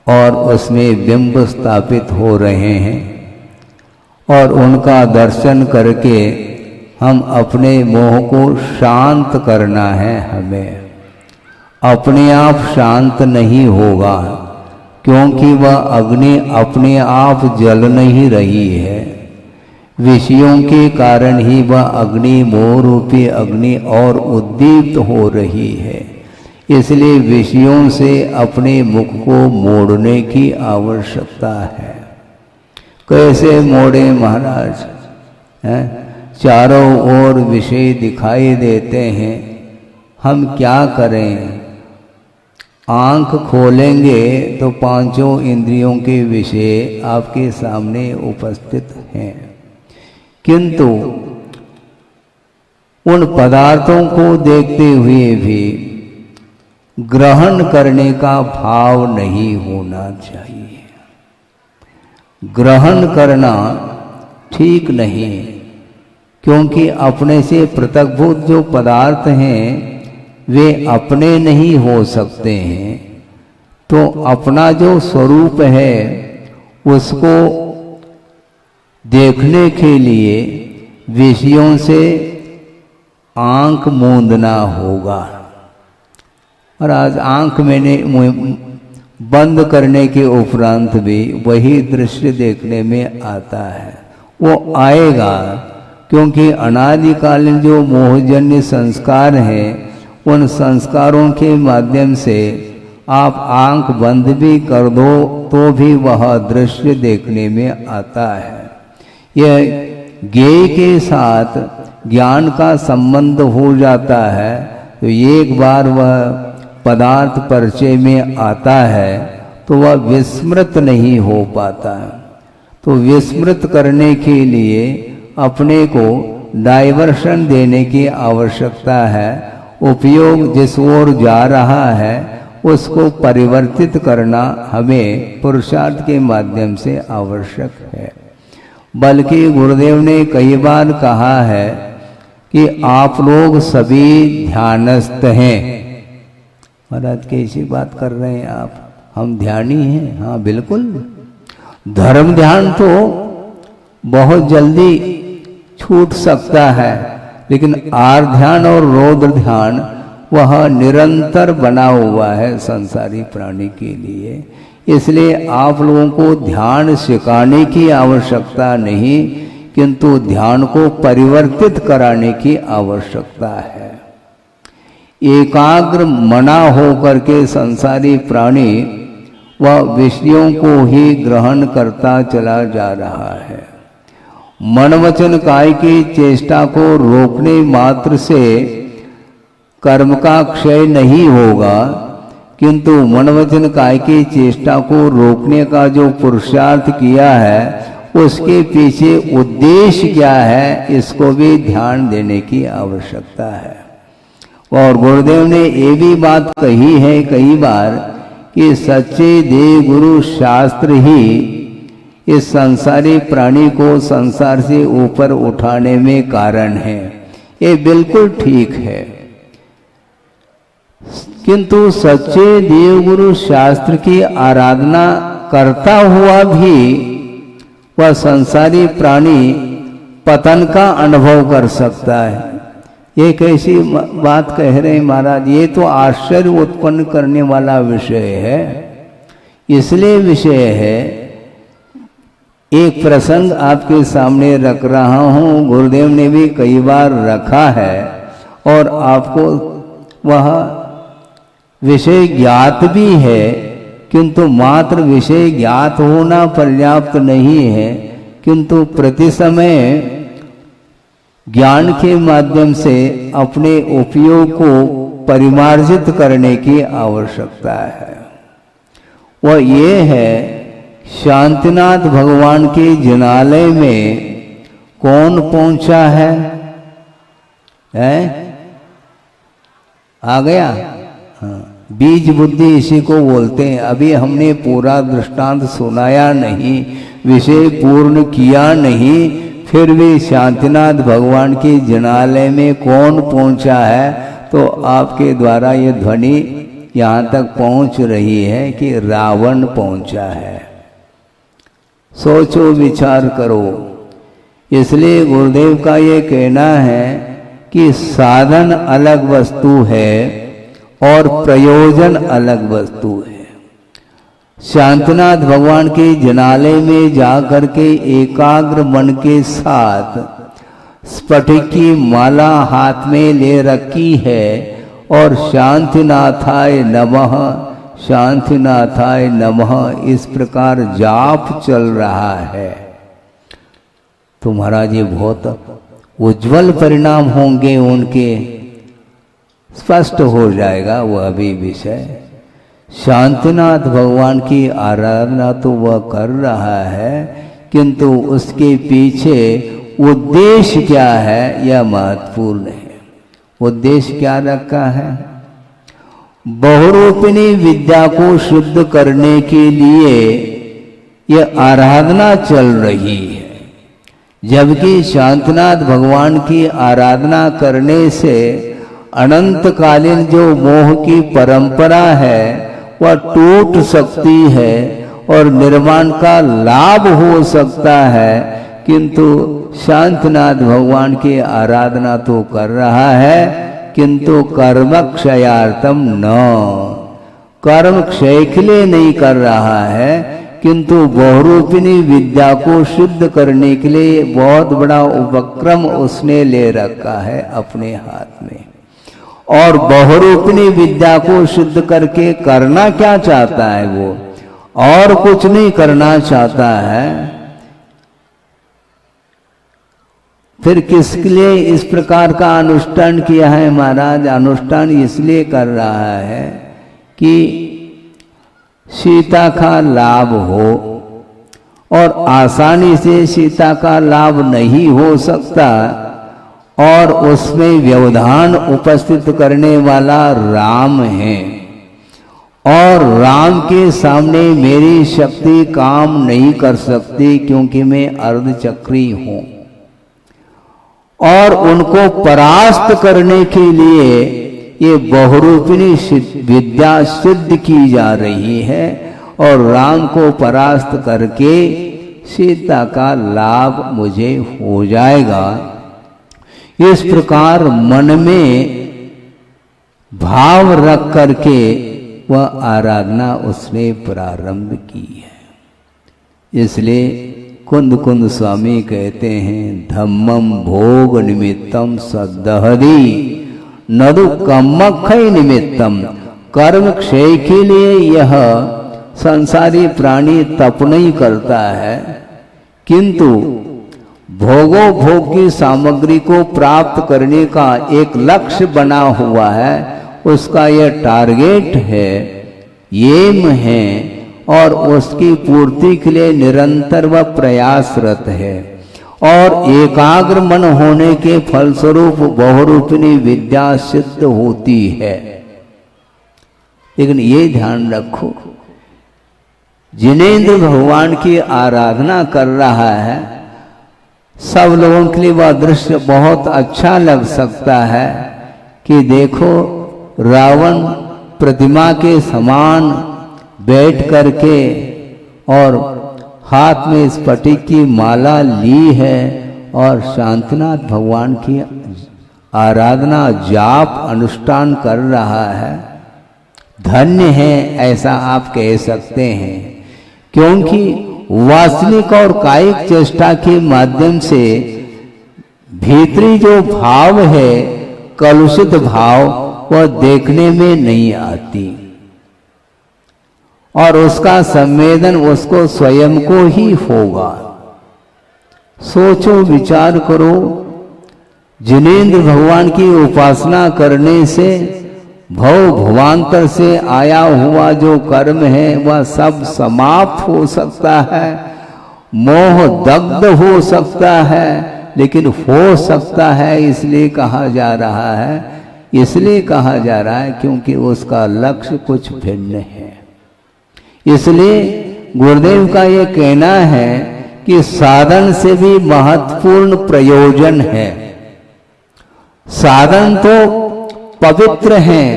और उसमें बिंब स्थापित हो रहे हैं, और उनका दर्शन करके हम अपने मोह को शांत करना है। हमें अपने आप शांत नहीं होगा, क्योंकि वह अग्नि अपने आप जल नहीं रही है। विषयों के कारण ही वह अग्नि, मोह रूपी अग्नि और उद्दीप्त हो रही है। इसलिए विषयों से अपने मुख को मोड़ने की आवश्यकता है। कैसे मोड़े महाराज? चारों ओर विषय दिखाई देते हैं, हम क्या करें? आंख खोलेंगे तो पांचों इंद्रियों के विषय आपके सामने उपस्थित हैं, किंतु उन पदार्थों को देखते हुए भी ग्रहण करने का भाव नहीं होना चाहिए। ग्रहण करना ठीक नहीं, क्योंकि अपने से पृथकभूत जो पदार्थ हैं वे अपने नहीं हो सकते हैं। तो अपना जो स्वरूप है उसको देखने के लिए विषयों से आंख मूंदना होगा। और आज आंख मैंने बंद करने के उपरांत भी वही दृश्य देखने में आता है। वो आएगा क्योंकि अनादिकालीन जो मोहजन्य संस्कार हैं उन संस्कारों के माध्यम से आप आंख बंद भी कर दो तो भी वह दृश्य देखने में आता है। यह ज्ञेय के साथ ज्ञान का संबंध हो जाता है तो एक बार वह पदार्थ परिचय में आता है तो वह विस्मृत नहीं हो पाता। तो विस्मृत करने के लिए अपने को डाइवर्शन देने की आवश्यकता है। उपयोग जिस ओर जा रहा है उसको परिवर्तित करना हमें पुरुषार्थ के माध्यम से आवश्यक है। बल्कि गुरुदेव ने कई बार कहा है कि आप लोग सभी ध्यानस्थ हैं। महाराज कैसी बात कर रहे हैं आप? हम ध्यानी हैं? हाँ बिल्कुल। धर्म ध्यान तो बहुत जल्दी छूट सकता है, लेकिन आर ध्यान और रौद्र ध्यान वह निरंतर बना हुआ है संसारी प्राणी के लिए। इसलिए आप लोगों को ध्यान सिखाने की आवश्यकता नहीं, किंतु ध्यान को परिवर्तित कराने की आवश्यकता है। एकाग्र मना होकर के संसारी प्राणी वह विषयों को ही ग्रहण करता चला जा रहा है। मन वचन काय की चेष्टा को रोकने मात्र से कर्म का क्षय नहीं होगा, किंतु मन वचन काय की चेष्टा को रोकने का जो पुरुषार्थ किया है उसके पीछे उद्देश्य क्या है इसको भी ध्यान देने की आवश्यकता है। और गुरुदेव ने ये भी बात कही है कई बार कि सच्चे देव गुरु शास्त्र ही इस संसारी प्राणी को संसार से ऊपर उठाने में कारण है। ये बिल्कुल ठीक है, किंतु सच्चे देवगुरु शास्त्र की आराधना करता हुआ भी वह संसारी प्राणी पतन का अनुभव कर सकता है। एक ऐसी बात कह रहे हैं महाराज, ये तो आश्चर्य उत्पन्न करने वाला विषय है। इसलिए विषय है, एक प्रसंग आपके सामने रख रहा हूँ, गुरुदेव ने भी कई बार रखा है और आपको वह विषय ज्ञात भी है, किंतु मात्र विषय ज्ञात होना पर्याप्त नहीं है, किंतु प्रति समय ज्ञान के माध्यम से अपने उपयोग को परिमार्जित करने की आवश्यकता है। वह ये है, शांतिनाथ भगवान के जिनालय में कौन पहुंचा है? आ गया? हाँ, बीज बुद्धि इसी को बोलते हैं। अभी हमने पूरा दृष्टांत सुनाया नहीं, विषय पूर्ण किया नहीं, फिर भी शांतिनाथ भगवान के जिनालय में कौन पहुंचा है, तो आपके द्वारा ये ध्वनि यहाँ तक पहुंच रही है कि रावण पहुंचा है। सोचो, विचार करो। इसलिए गुरुदेव का ये कहना है कि साधन अलग वस्तु है और प्रयोजन अलग वस्तु है। शांतिनाथ भगवान के जिनालय में जाकर के एकाग्र मन के साथ स्फटिक की माला हाथ में ले रखी है और शांतिनाथाय नमः, शांतिनाथाय नमः इस प्रकार जाप चल रहा है, तो महाराज ये बहुत उज्जवल परिणाम होंगे उनके, स्पष्ट हो जाएगा वह भी विषय। शांतिनाथ भगवान की आराधना तो वह कर रहा है, किंतु उसके पीछे उद्देश्य क्या है यह महत्वपूर्ण है। उद्देश्य क्या रखा है? बहुरूपिणी विद्या को शुद्ध करने के लिए यह आराधना चल रही है, जबकि शांतिनाथ भगवान की आराधना करने से अनंतकालीन जो मोह की परंपरा है वह टूट सकती है और निर्माण का लाभ हो सकता है, किंतु शांतिनाथ भगवान की आराधना तो कर रहा है, किंतु कर्म क्षयार्थम न, कर्म क्षय के लिए नहीं कर रहा है, किंतु बहुरूपिणी विद्या को शुद्ध करने के लिए बहुत बड़ा उपक्रम उसने ले रखा है अपने हाथ में। और बहुरूपिणी विद्या को शुद्ध करके करना क्या चाहता है वो? और कुछ नहीं करना चाहता है। फिर किसके लिए इस प्रकार का अनुष्ठान किया है महाराज? अनुष्ठान इसलिए कर रहा है कि सीता का लाभ हो, और आसानी से सीता का लाभ नहीं हो सकता, और उसमें व्यवधान उपस्थित करने वाला राम है, और राम के सामने मेरी शक्ति काम नहीं कर सकती क्योंकि मैं अर्धचक्री हूं, और उनको परास्त करने के लिए ये बहुरूपिणी विद्या सिद्ध की जा रही है, और राम को परास्त करके सीता का लाभ मुझे हो जाएगा। इस प्रकार मन में भाव रख करके वह आराधना उसने प्रारंभ की है। इसलिए कुंद कुंद स्वामी कहते हैं, धम्मम भोग निमित्तम सदहदी नदु कमखय निमित्तम। कर्म क्षय के लिए यह संसारी प्राणी तप नहीं करता है, किंतु भोगो भोग की सामग्री को प्राप्त करने का एक लक्ष्य बना हुआ है, उसका यह टारगेट है, एम है, और उसकी पूर्ति के लिए निरंतर वह प्रयासरत है, और एकाग्र मन होने के फलस्वरूप बहुरूपिणी विद्या सिद्ध होती है। लेकिन ये ध्यान रखो, जिनेंद्र भगवान की आराधना कर रहा है, सब लोगों के लिए वह दृश्य बहुत अच्छा लग सकता है कि देखो रावण प्रतिमा के समान बैठ करके और हाथ में स्फटिक की माला ली है और शांतिनाथ भगवान की आराधना जाप अनुष्ठान कर रहा है, धन्य है, ऐसा आप कह सकते हैं। क्योंकि वासनिक और कायिक चेष्टा के माध्यम से भीतरी जो भाव है, कलुषित भाव, वह देखने में नहीं आती और उसका संवेदन उसको स्वयं को ही होगा। सोचो विचार करो, जिनेंद्र भगवान की उपासना करने से भव भवांतर से आया हुआ जो कर्म है वह सब समाप्त हो सकता है, मोह दग्ध हो सकता है, लेकिन हो सकता है इसलिए कहा जा रहा है, इसलिए कहा जा रहा है क्योंकि उसका लक्ष्य कुछ भिन्न है। इसलिए गुरुदेव का ये कहना है कि साधन से भी महत्वपूर्ण प्रयोजन है। साधन तो पवित्र हैं,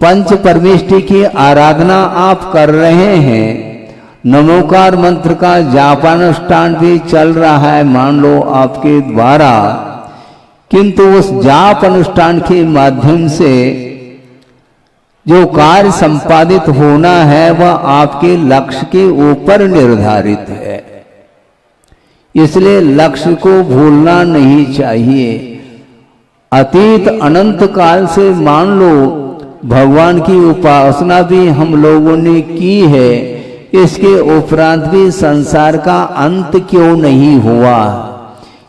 पंच परमेष्टि की आराधना आप कर रहे हैं, नमोकार मंत्र का जापानुष्ठान भी चल रहा है मान लो आपके द्वारा, किंतु उस जाप अनुष्ठान के माध्यम से जो कार्य संपादित होना है वह आपके लक्ष्य के ऊपर निर्धारित है। इसलिए लक्ष्य को भूलना नहीं चाहिए। अतीत अनंत काल से मान लो भगवान की उपासना भी हम लोगों ने की है, इसके उपरांत भी संसार का अंत क्यों नहीं हुआ?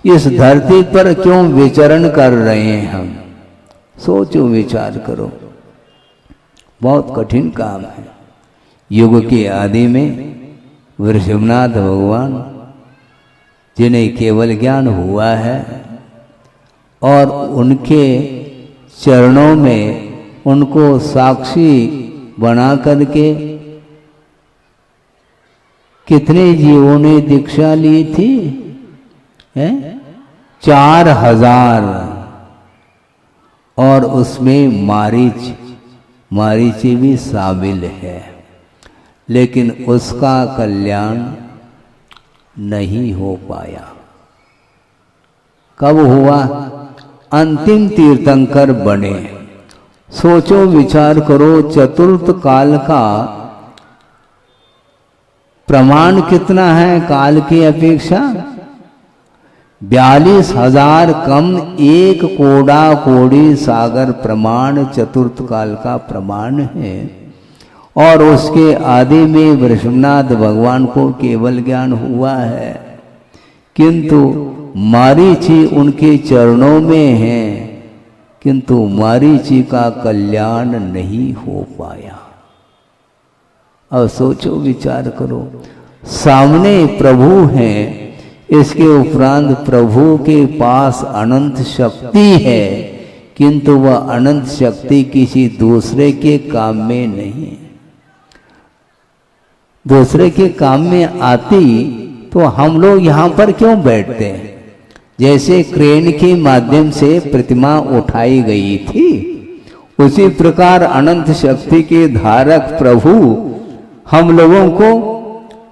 इस धरती पर क्यों विचरण कर रहे हैं हम? सोचो विचार करो, बहुत कठिन काम है। युग के आदि में वृषभनाथ भगवान जिन्हें केवल ज्ञान हुआ है और उनके चरणों में उनको साक्षी बना करके कितने जीवों ने दीक्षा ली थी? 4000 और उसमें मारीची भी शामिल है, लेकिन उसका कल्याण नहीं हो पाया। कब हुआ? अंतिम तीर्थंकर बने। सोचो विचार करो, चतुर्थ काल का प्रमाण कितना है काल की अपेक्षा? 42,000 कम 1 कोड़ा कोड़ी सागर प्रमाण चतुर्थ काल का प्रमाण है। और उसके आदि में वृषभनाथ भगवान को केवल ज्ञान हुआ है, किंतु मारीची उनके चरणों में है, किंतु मारीची का कल्याण नहीं हो पाया। अब सोचो विचार करो, सामने प्रभु हैं, इसके उपरांत प्रभु के पास अनंत शक्ति है, किंतु वह अनंत शक्ति किसी दूसरे के काम में नहीं। दूसरे के काम में आती तो हम लोग यहाँ पर क्यों बैठते हैं? जैसे क्रेन के माध्यम से प्रतिमा उठाई गई थी, उसी प्रकार अनंत शक्ति के धारक प्रभु हम लोगों को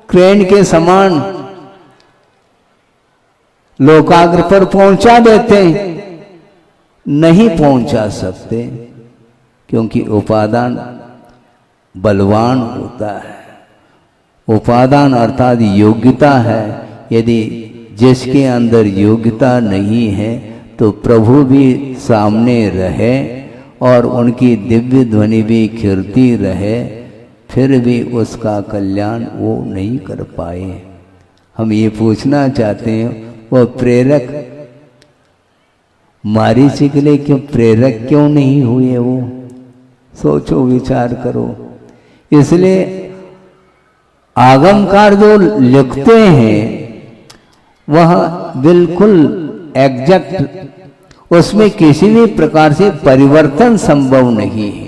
क्रेन के समान लोकाग्र पर पहुंचा देते, नहीं पहुंचा सकते, क्योंकि उपादान बलवान होता है। उपादान अर्थात योग्यता है। यदि जिसके अंदर योग्यता नहीं है तो प्रभु भी सामने रहे और उनकी दिव्य ध्वनि भी खिरती रहे, फिर भी उसका कल्याण वो नहीं कर पाए। हम ये पूछना चाहते हैं, वह प्रेरक मारीची के लिए क्यों प्रेरक क्यों नहीं हुए? वो सोचो विचार करो। इसलिए आगमकार जो लिखते हैं वह बिल्कुल एग्जैक्ट, उसमें किसी भी प्रकार से परिवर्तन संभव नहीं है।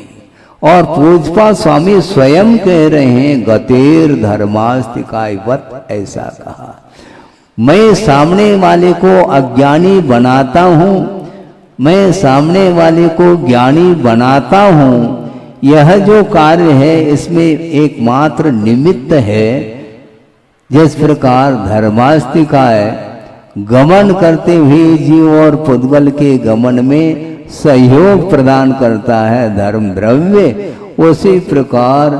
और पूज्यपाद स्वामी स्वयं कह रहे हैं, गतेर धर्मास्तिकायवत, ऐसा कहा। मैं सामने वाले को अज्ञानी बनाता हूँ, मैं सामने वाले को ज्ञानी बनाता हूँ। यह जो कार्य है इसमें एकमात्र निमित्त है। जिस प्रकार धर्मास्तिकाय गमन करते हुए जीव और पुद्गल के गमन में सहयोग प्रदान करता है धर्म द्रव्य, उसी प्रकार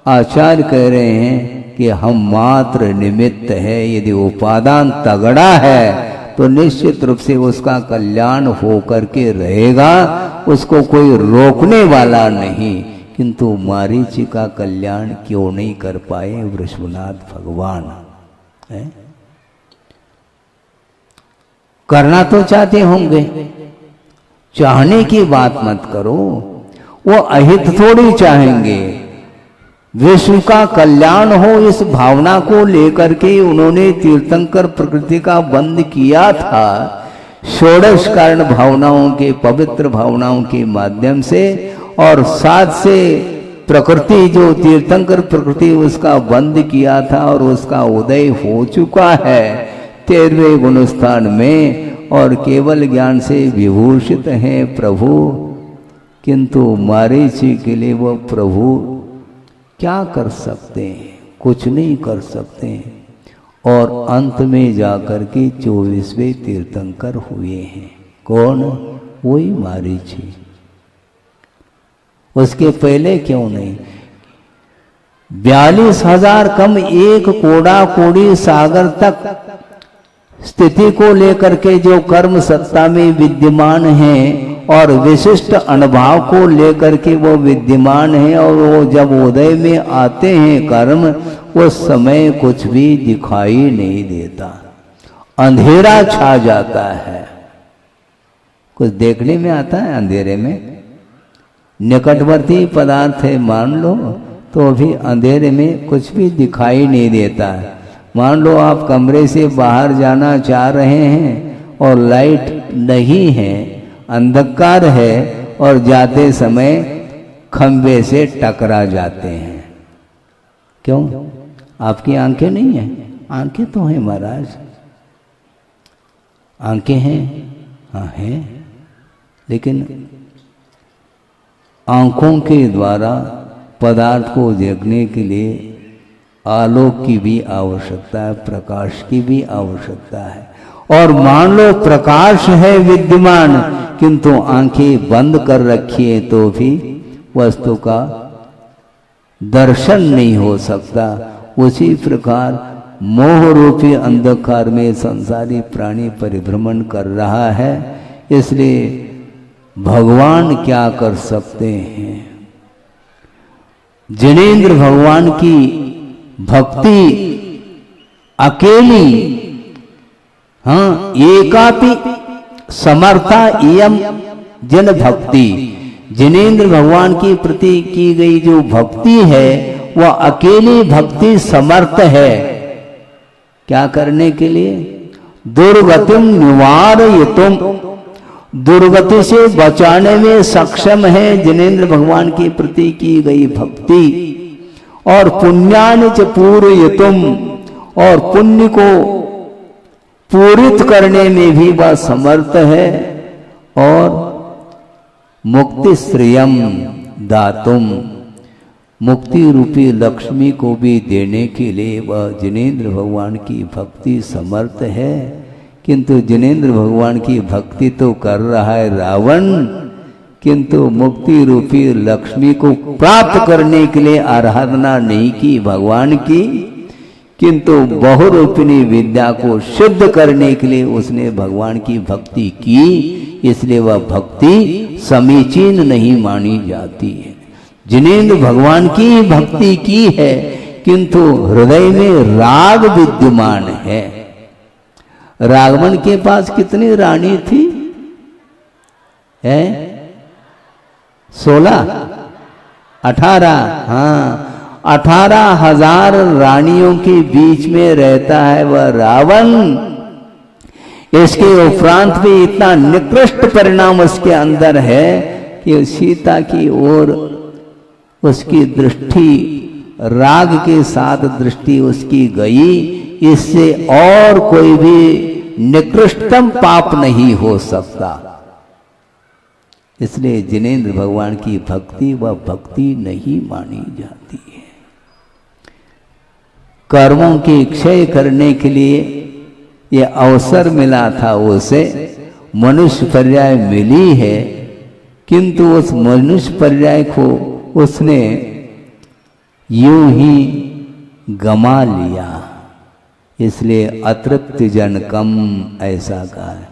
आचार्य कह रहे हैं कि हम मात्र निमित्त है। यदि उपादान तगड़ा है तो निश्चित रूप से उसका कल्याण होकर के रहेगा, उसको कोई रोकने वाला नहीं। किंतु मारीची का कल्याण क्यों नहीं कर पाए वृषभनाथ भगवान है? करना तो चाहते होंगे, चाहने की बात मत करो, वो अहित थोड़ी चाहेंगे, विश्व का कल्याण हो इस भावना को लेकर के उन्होंने तीर्थंकर प्रकृति का बंद किया था। षोडश कारण भावनाओं के, पवित्र भावनाओं के माध्यम से, और साथ से प्रकृति जो तीर्थंकर प्रकृति उसका बंद किया था और उसका उदय हो चुका है 13वें गुणस्थान में, और केवल ज्ञान से विभूषित हैं प्रभु। किंतु मारीची के लिए वो प्रभु क्या कर सकते हैं? कुछ नहीं कर सकते हैं। और अंत में जाकर के 24वें तीर्थंकर हुए हैं। कौन? वही मारीची। उसके पहले क्यों नहीं? 42,000 कम 1 कोड़ा कोड़ी सागर तक स्थिति को लेकर के जो कर्म सत्ता में विद्यमान है और विशिष्ट अनुभव को लेकर के वो विद्यमान है, और वो जब उदय में आते हैं कर्म, उस समय कुछ भी दिखाई नहीं देता, अंधेरा छा जाता है। कुछ देखने में आता है अंधेरे में? निकटवर्ती पदार्थ है मान लो, तो अभी अंधेरे में कुछ भी दिखाई नहीं देता है। मान लो आप कमरे से बाहर जाना चाह रहे हैं और लाइट नहीं है, अंधकार है, और जाते समय खंबे से टकरा जाते हैं। क्यों? आपकी आंखें नहीं हैं? आंखें तो हैं महाराज, आंखें हैं, हाँ हैं, लेकिन आंखों के द्वारा पदार्थ को देखने के लिए आलोक की भी आवश्यकता है, प्रकाश की भी आवश्यकता है। और मान लो प्रकाश है विद्यमान, किंतु आंखें बंद कर रखी है तो भी वस्तु का दर्शन नहीं हो सकता। उसी प्रकार मोह रूपी अंधकार में संसारी प्राणी परिभ्रमण कर रहा है। इसलिए भगवान क्या कर सकते हैं? जिनेंद्र भगवान की भक्ति अकेली, हाँ, एकापि समर्था इयम जन भक्ति। जिनेंद्र भगवान की प्रति की गई जो भक्ति है वह अकेली भक्ति समर्थ है। क्या करने के लिए? दुर्गतिम निवारयितुम, दुर्गति से बचाने में सक्षम है जिनेंद्र भगवान की प्रति की गई भक्ति। और पुण्यानि च पूरयितुम, और पुण्य को पूरित करने में भी वह समर्थ है। और मुक्ति श्रियम दातुम, मुक्ति रूपी लक्ष्मी को भी देने के लिए वह जिनेंद्र भगवान की भक्ति समर्थ है। किंतु जिनेंद्र भगवान की भक्ति तो कर रहा है रावण, किंतु मुक्ति रूपी लक्ष्मी को प्राप्त करने के लिए आराधना नहीं की भगवान की, किंतु बहुरूपिणी विद्या को सिद्ध करने के लिए उसने भगवान की भक्ति की। इसलिए वह भक्ति समीचीन नहीं मानी जाती है। जिनेंद्र भगवान की भक्ति की है, किंतु हृदय में राग विद्यमान है। रावण के पास कितनी रानी थी? है 16, 18, हाँ, 18,000 रानियों के बीच में रहता है वह रावण। इसके उपरांत भी इतना निकृष्ट परिणाम उसके अंदर है कि सीता की ओर उसकी दृष्टि, राग के साथ दृष्टि उसकी गई। इससे और कोई भी निकृष्टतम पाप नहीं हो सकता। इसलिए जिनेंद्र भगवान की भक्ति वह भक्ति नहीं मानी जाती है। कर्मों के क्षय करने के लिए ये अवसर मिला था उसे, मनुष्य पर्याय मिली है, किंतु उस मनुष्य पर्याय को उसने यूं ही गमा लिया, इसलिए अतृप्त जन कम ऐसा कहा है।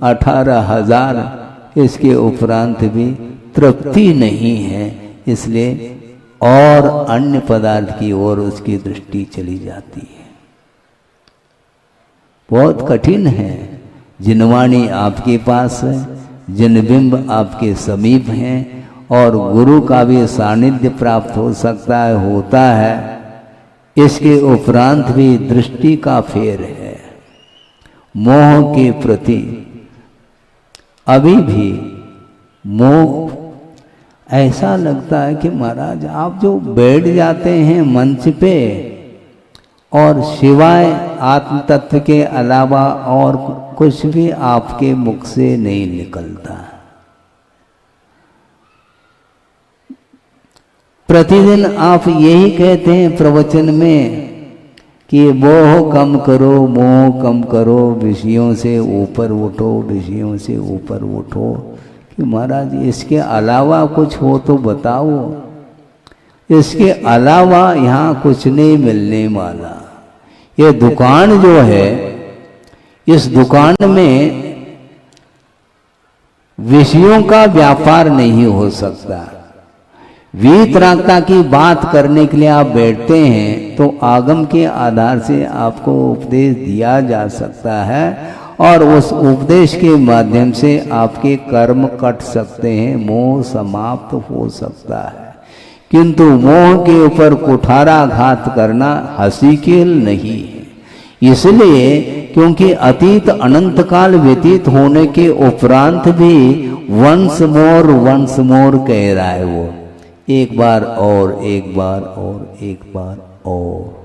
18,000 इसके उपरांत भी तृप्ति नहीं है, इसलिए और अन्य पदार्थ की ओर उसकी दृष्टि चली जाती है। बहुत कठिन है। जिनवाणी आपके पास है, जिनबिंब आपके समीप हैं और गुरु का भी सानिध्य प्राप्त हो सकता है, होता है। इसके उपरांत भी दृष्टि का फेर है। मोह के प्रति अभी भी मोह ऐसा लगता है कि महाराज आप जो बैठ जाते हैं मंच पे और सिवाय आत्म तत्व के अलावा और कुछ भी आपके मुख से नहीं निकलता। प्रतिदिन आप यही कहते हैं प्रवचन में कि मोह कम करो, मोह कम करो, विषयों से ऊपर उठो, विषयों से ऊपर उठो। कि महाराज इसके अलावा कुछ हो तो बताओ। इसके अलावा यहाँ कुछ नहीं मिलने वाला। ये दुकान जो है, इस दुकान में विषयों का व्यापार नहीं हो सकता। वीतरागता की बात करने के लिए आप बैठते हैं तो आगम के आधार से आपको उपदेश दिया जा सकता है और उस उपदेश के माध्यम से आपके कर्म कट सकते हैं, मोह समाप्त हो सकता है। किंतु मोह के ऊपर कुठाराघात करना हंसी खेल नहीं है। इसलिए क्योंकि अतीत अनंत काल व्यतीत होने के उपरांत भी वंस मोर कह रहा है वो, एक बार और, एक बार और, एक बार और।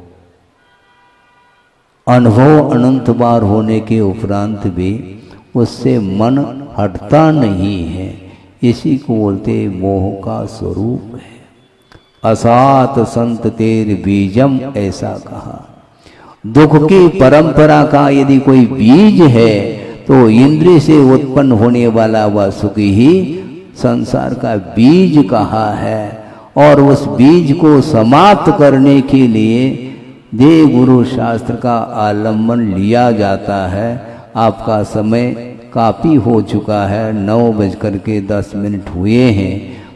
अनुभव अनंत बार होने के उपरांत भी उससे मन हटता नहीं है। इसी को बोलते मोह का स्वरूप है। असात संत तेर बीजम ऐसा कहा। दुख की परंपरा का यदि कोई बीज है तो इंद्रिय से उत्पन्न होने वाला वह सुख ही संसार का बीज कहा है। और उस बीज को समाप्त करने के लिए देव गुरु शास्त्र का आलम्बन लिया जाता है। आपका समय काफ़ी हो चुका है, 9:10 हुए हैं।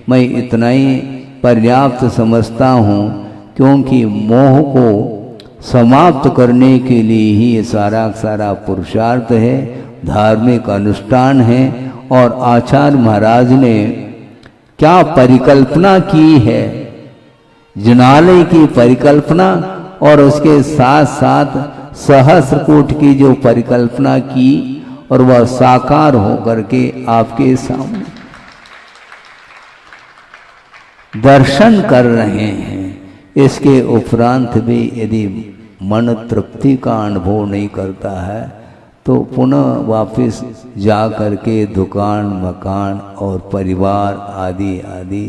मैं इतना ही पर्याप्त समझता हूँ, क्योंकि मोह को समाप्त करने के लिए ही ये सारा पुरुषार्थ है, धार्मिक अनुष्ठान है। और आचार्य महाराज ने क्या परिकल्पना की है, जिनालय की परिकल्पना, और उसके साथ साथ सहस्रकूट की जो परिकल्पना की और वह साकार होकर के आपके सामने दर्शन कर रहे हैं। इसके उपरांत भी यदि मन तृप्ति का अनुभव नहीं करता है तो पुनः वापस जा करके दुकान, मकान और परिवार आदि आदि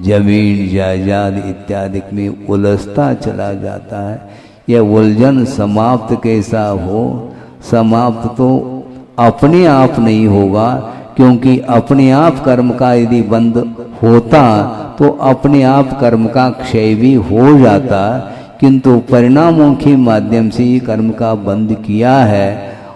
जमीन जायदाद इत्यादि में उलझता चला जाता है। यह उलझन समाप्त कैसा हो? समाप्त तो अपने आप नहीं होगा, क्योंकि अपने आप कर्म का यदि बंद होता तो अपने आप कर्म का क्षय भी हो जाता। किंतु परिणामों के माध्यम से ही कर्म का बंद किया है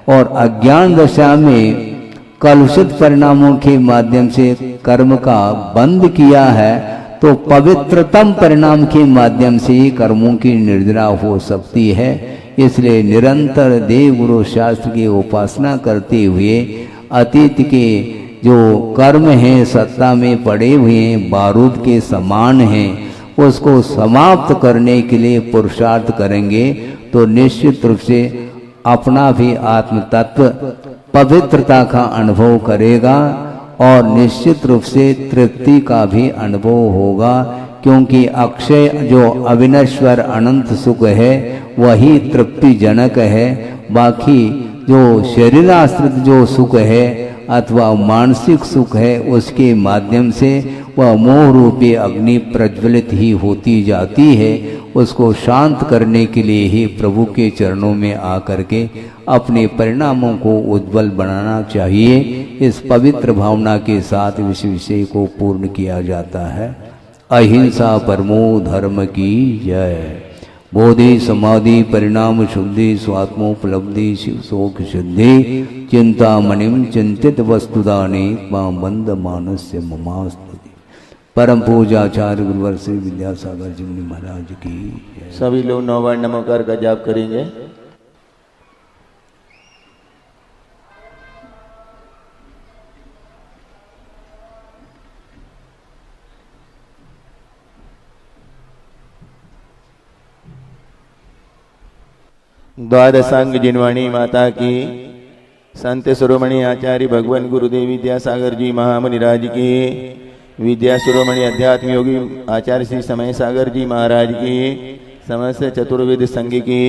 और अज्ञान दशा में कलुषित परिणामों के माध्यम से कर्म का बंद किया है, तो पवित्रतम परिणाम के माध्यम से ही कर्मों की निर्जरा हो सकती है। इसलिए निरंतर देव गुरु शास्त्र की उपासना करते हुए अतीत के जो कर्म हैं, सत्ता में पड़े हुए हैं, बारूद के समान हैं, उसको समाप्त करने के लिए पुरुषार्थ करेंगे तो निश्चित रूप से अपना भी आत्म तत्व पवित्रता का अनुभव करेगा और निश्चित रूप से तृप्ति का भी अनुभव होगा। क्योंकि अक्षय जो अविनश्वर अनंत सुख है वही तृप्तिजनक है। बाकी जो शरीराश्रित जो सुख है अथवा मानसिक सुख है उसके माध्यम से वह मोह रूपी अग्नि प्रज्वलित ही होती जाती है उसको शांत करने के लिए ही प्रभु के चरणों में आकर के अपने परिणामों को उज्जवल बनाना चाहिए। इस पवित्र भावना के साथ इस विषय को पूर्ण किया जाता है। अहिंसा परमो धर्म की जय। बोधि समाधि परिणाम शुद्धि स्वात्मोपलब्धि शिव शोक शुद्धि चिंतामणिम चिंतित वस्तुदाने मां बंद मानस्य ममास्तुति। परम पूजाचार्य गुरुवर श्री विद्यासागर जी महाराज की जय। सभी लोग 9 बार नमोकार का जाप करेंगे। द्वादशांग जिनवाणी माता की, संत शिरोमणि आचार्य भगवान गुरुदेव विद्यासागर जी महामुनिराज की, विद्या शिरोमणि अध्यात्म योगी आचार्य श्री समय सागर जी महाराज की, समस्त चतुर्वेद संघ की।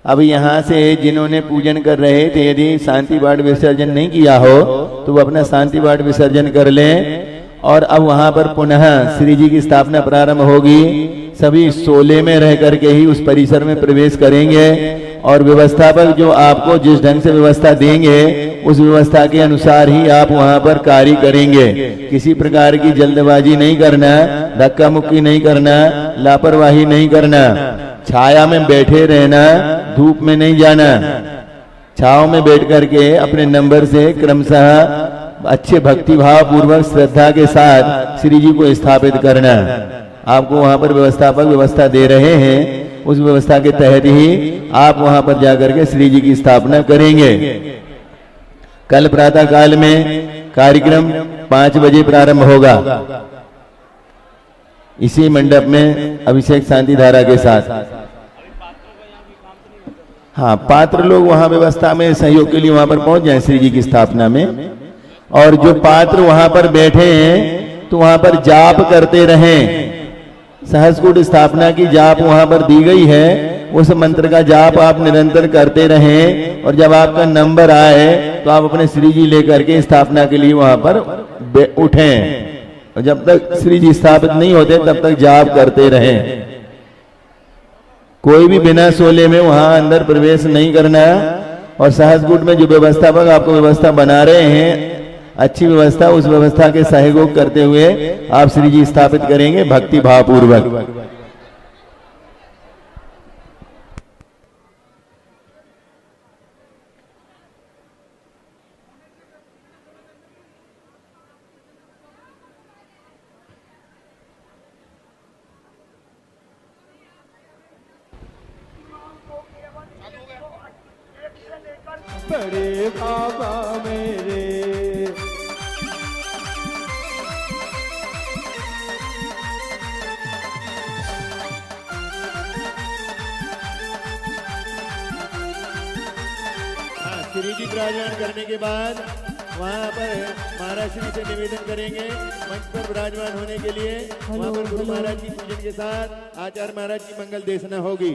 अब यहाँ से जिन्होंने पूजन कर रहे थे, यदि शांति बाढ़ विसर्जन नहीं किया हो तो वो अपना शांति बाढ़ विसर्जन कर लें। और अब वहाँ पर पुनः श्री जी की स्थापना प्रारंभ होगी। सभी 16 में रह करके ही उस परिसर में प्रवेश करेंगे और व्यवस्थापक जो आपको जिस ढंग से व्यवस्था देंगे उस व्यवस्था के अनुसार ही आप वहां पर कार्य करेंगे। किसी प्रकार की जल्दबाजी नहीं करना, धक्का मुक्की नहीं करना, लापरवाही नहीं करना। छाया में बैठे रहना, धूप में नहीं जाना। छाव में बैठ करके अपने नंबर से क्रमशः अच्छे भक्तिभाव पूर्वक श्रद्धा के साथ श्री जी को स्थापित करना। आपको वहां पर व्यवस्थापक व्यवस्था दे रहे हैं, उस व्यवस्था के तहत ही आप वहां पर जाकर के श्री जी की स्थापना करेंगे। कल प्रातः काल में कार्यक्रम 5 बजे प्रारंभ होगा। इसी मंडप में अभिषेक शांति धारा के साथ। हाँ, पात्र लोग वहां व्यवस्था में सहयोग के लिए वहां पर पहुंच जाएं श्री जी की स्थापना में। और जो पात्र वहां पर बैठे हैं तो वहां पर जाप करते रहें। सहस्रकूट स्थापना की जाप वहां पर दी गई है, उस मंत्र का जाप आप निरंतर करते रहें। और जब आपका नंबर आए तो आप अपने श्री जी लेकर के स्थापना के लिए वहां पर उठें। और जब तक श्री जी स्थापित नहीं होते तब तक जाप करते रहें। कोई भी बिना सोले में वहां अंदर प्रवेश नहीं करना। और सहस्रकूट में जो व्यवस्थापक आपको व्यवस्था बना रहे हैं, अच्छी व्यवस्था, उस व्यवस्था के सहयोग करते हुए आप श्री जी स्थापित करेंगे भक्ति भाव पूर्वक। बड़े बाबा मेरे श्री जी विराजमान करने के बाद वहाँ पर महाराज श्री से निवेदन करेंगे मंच पर विराजमान होने के लिए। वहाँ पर गुरु महाराज की पूजन के साथ आचार्य महाराज की मंगल देशना होगी।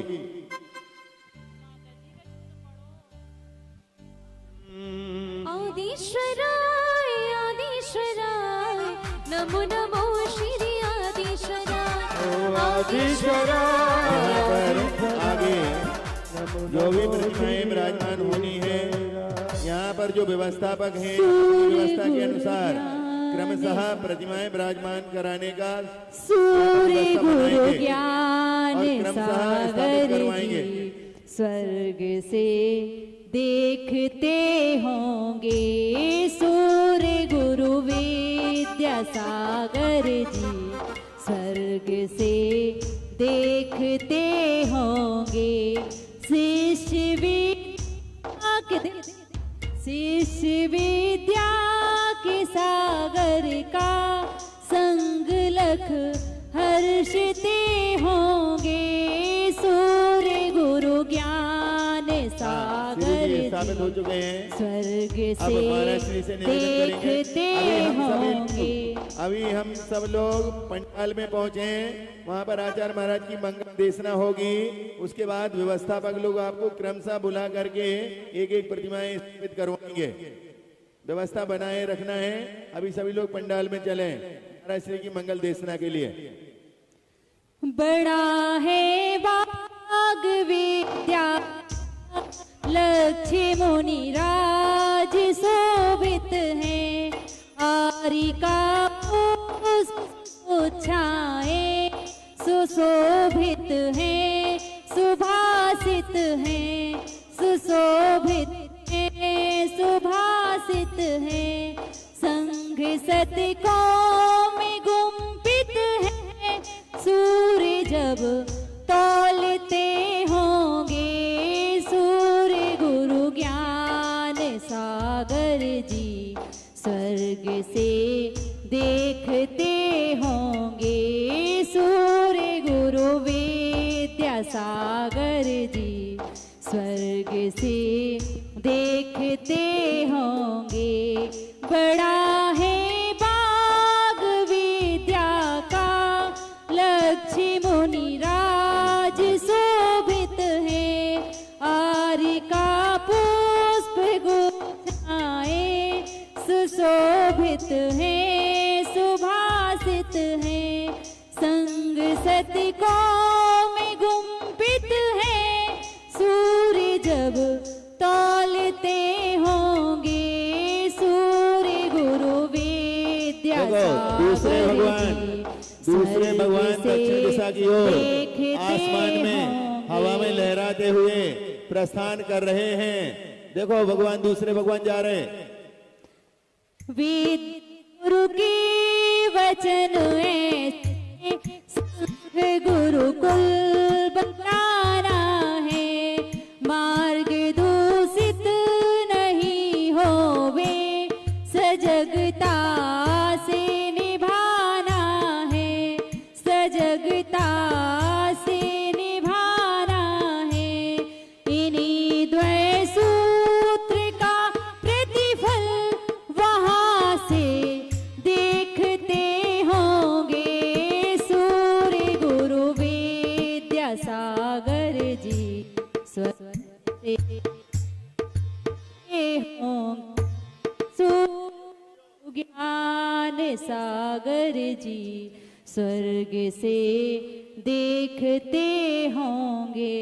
आदिश्वराय आदिश्वराय नमो नमो श्री आदिश्वराय आदिश्वराय। आगे जो भी प्रतिमाएं विराजमान होनी है, यहाँ पर जो व्यवस्थापक हैं व्यवस्था के अनुसार क्रमशः प्रतिमाएं विराजमान कराने का सूर्य गुरु ज्ञान और क्रमशः स्थापित सागर करवाएंगे। जी स्वर्ग से देखते होंगे सूर्य गुरु विद्यासागर जी। स्वर्ग से देखते होंगे शिष्य विद्या के सागर का संग लख हर्षते होंगे सूर्य गुरु ज्ञान सागर स्थापित हो चुके हैं। स्वर्ग अब महाराज श्री से निवेदन करेंगे। देखते होंगे। अभी हम सब लोग पंडाल में पहुंचे हैं, वहां पर आचार्य महाराज की मंगल देशना होगी। उसके बाद व्यवस्थापक लोग आपको क्रमशः बुला करके एक एक प्रतिमाएं स्थापित करवाएंगे। व्यवस्था बनाए रखना है। अभी सभी लोग पंडाल में चलें महाराज श्री की मंगल देशना के लिए। बड़ा है बाग विद्या लक्ष्य मुनिराज शोभित है आरी का छाए सुशोभित है सुभाषित है सुशोभित है सुभाषित है संघ सतकों में गुम्फित है सूर्य जब तौलते होंगे सूर्य गुरु ज्ञान सागर जी स्वर्ग से देखते होंगे सूर्य गुरु विद्या सागर जी स्वर्ग से देखते होंगे बड़ा है बाग विद्या का लक्ष्य मुनिराज शोभित है आरी का पुष्प गुच्छाए सुशोभित है सुभाषित है संग सतकों में गुम्फित है सूर्य जब तौलते होंगे सूर्य गुरु विद्या दूसरे भगवान दक्षिण दिशा की ओर आसमान में हवा में लहराते हुए प्रस्थान कर रहे हैं। देखो भगवान दूसरे भगवान जा रहे हैं। वेद गुरु के वचन ऐसे गुरुकुल बनाना है मार्ग दूषित नहीं होवे सजगता से निभाना है सजगता से निभाना है इन्हीं द्वय सूत्र का प्रतिफल वहां से देखते होंगे सूर्य गुरु विद्या सागर जी स्वर्ग से होंगे सूर्य ज्ञान सागर जी स्वर्ग से देखते होंगे।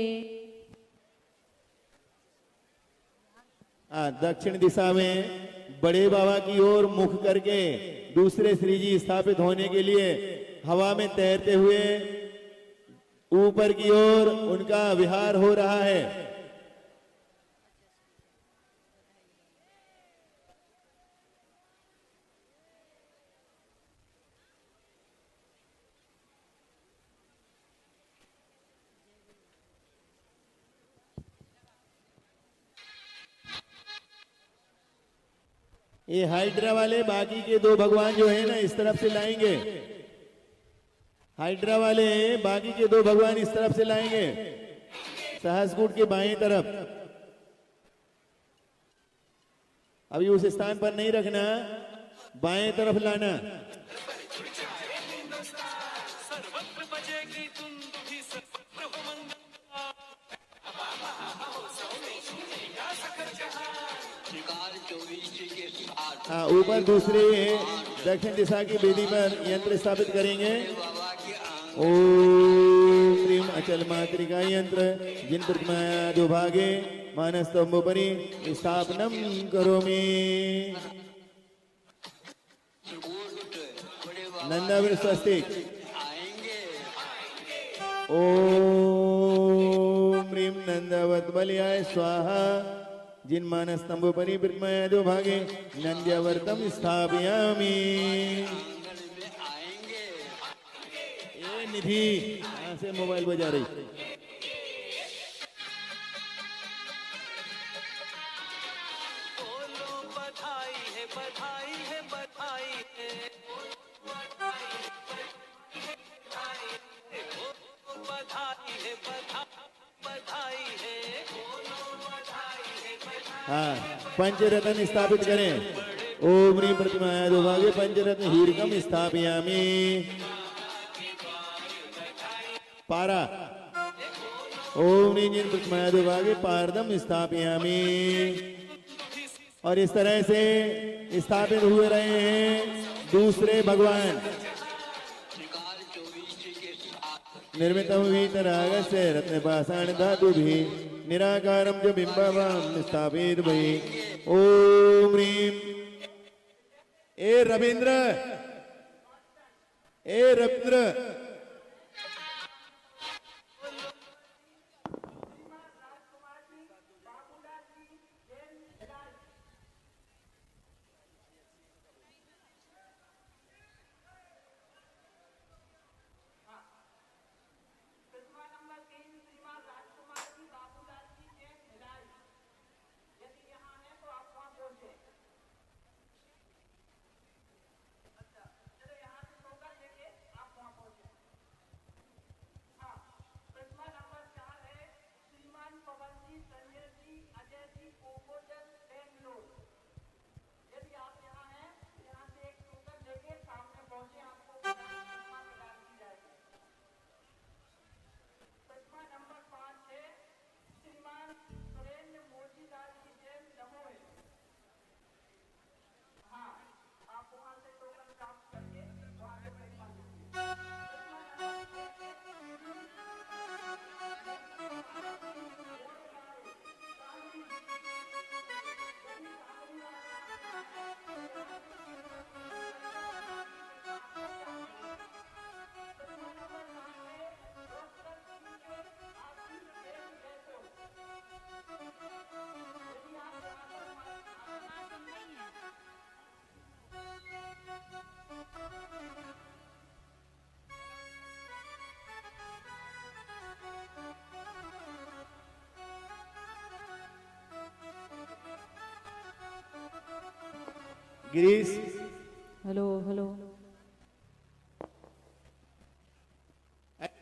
दक्षिण दिशा में बड़े बाबा की ओर मुख करके दूसरे श्री जी स्थापित होने के लिए हवा में तैरते हुए ऊपर की ओर उनका विहार हो रहा है। ये हाइड्रा वाले बाकी के दो भगवान जो है ना इस तरफ से लाएंगे। हाइड्रा वाले बाकी के दो भगवान इस तरफ से लाएंगे सहस्रकूट के बाएं तरफ। अभी उस स्थान पर नहीं रखना, बाएं तरफ लाना। हाँ, ऊपर दूसरे दक्षिण दिशा की वेदी पर यंत्र स्थापित करेंगे। ओम ह्रीं अचल मातृका यंत्र जिन प्रतिमाया दो भागे मानस्तंभोपरि स्थापनम करोमि। नंदावीर स्वस्तिक। ओम ह्रीं नंदवत बलियाय स्वाहा जिन मानस्तंभोपरि प्रतिमाया दो भागे नंद्यावर्तम स्थापयामि। ये निधि यहाँ से मोबाइल बजा रही। हाँ, पंचरत्न स्थापित करें। ओम ह्रीं प्रतिमाया दो भागे पंचरत्न हीरकम स्थापयामि। पारा। ओम ह्रीं जिन प्रतिमाया दो भागे पारदम स्थापयामि। और इस तरह से स्थापित हुए रहे हैं दूसरे भगवान। निर्मितं वीतरागस्य रत्नपाषाण धातुभिः निराकारं च बिम्बावां स्थापित वही। ओम ह्रीं ए रविंद्र गिरीश हेलो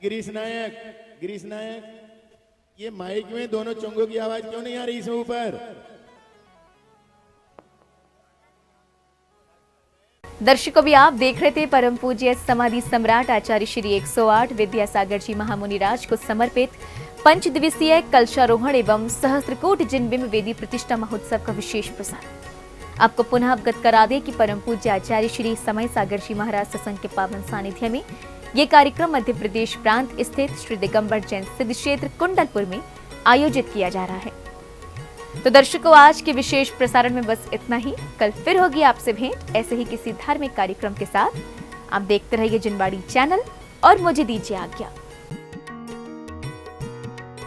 गिरीश नायक ये माइक में दोनों चंगों की आवाज क्यों नहीं आ रही इसमें ऊपर? दर्शकों भी आप देख रहे थे परम पूज्य समाधि सम्राट आचार्य श्री 108 विद्यासागर जी महामुनि राज को समर्पित पंच दिवसीय कलशारोहण एवं सहस्त्रकोट जिनबिंब वेदी प्रतिष्ठा महोत्सव का विशेष प्रसारण। आपको पुनः अवगत करा दें कि परम पूज्य आचार्य श्री समय सागर जी महाराज सत्संग के पावन सानिध्य में ये कार्यक्रम मध्य प्रदेश प्रांत स्थित श्री दिगंबर जैन सिद्ध क्षेत्र कुंडलपुर में आयोजित किया जा रहा है। तो दर्शकों, आज के विशेष प्रसारण में बस इतना ही। कल फिर होगी आपसे भेंट ऐसे ही किसी धार्मिक कार्यक्रम के साथ। आप देखते रहिए जिनवाड़ी चैनल और मुझे दीजिए आज्ञा।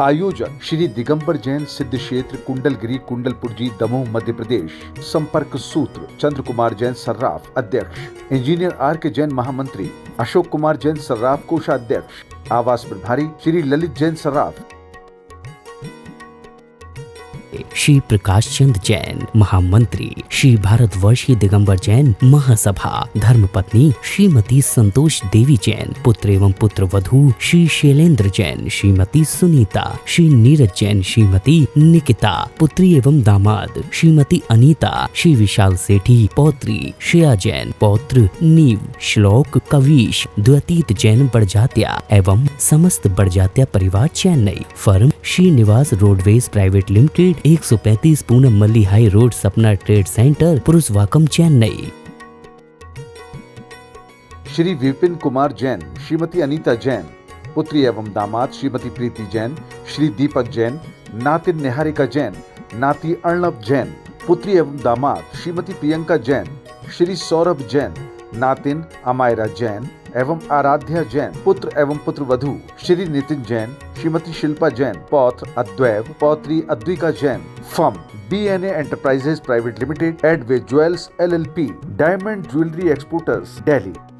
आयोजक श्री दिगंबर जैन सिद्ध क्षेत्र कुंडलगिरी कुंडलपुर जी दमोह मध्य प्रदेश। संपर्क सूत्र चंद्र कुमार जैन सर्राफ अध्यक्ष, इंजीनियर आर के जैन महामंत्री, अशोक कुमार जैन सर्राफ कोषाध्यक्ष, आवास प्रभारी श्री ललित जैन सर्राफ। श्री प्रकाश चंद जैन महामंत्री, श्री भारतवर्षीय दिगंबर जैन महासभा धर्मपत्नी श्रीमती संतोष देवी जैन, पुत्र एवं पुत्र वधू श्री शैलेंद्र जैन, श्रीमती सुनीता, श्री नीरज जैन, श्रीमती निकिता, पुत्री एवं दामाद श्रीमती अनीता, श्री विशाल सेठी, पौत्री श्रेया जैन, पौत्र नीव, श्लोक कवीश, द्वतीत जैन बड़जात्या एवं समस्त बड़जात्या परिवार Chennai. Firm Srinivas roadways private limited, 135 Poonamallee high road, Sapna trade centre, Purasawalkam, Chennai. Shri Vipin Kumar Jain, Shrimati Anita Jain, पुत्री एवं दामाद श्रीमती प्रीति जैन, श्री दीपक जैन, नातिन निहारिका जैन, नाती अर्णव जैन, पुत्री एवं दामाद श्रीमती प्रियंका जैन, श्री सौरभ जैन, नातिन अमायरा जैन एवं आराध्या जैन, पुत्र एवं पुत्र वधू श्री नितिन जैन, श्रीमती शिल्पा जैन, पौत्र अद्वैव, पौत्री Advika Jain. Firm BNA enterprises private limited, एडवे jewels LLP, diamond jewellery exporters, Delhi.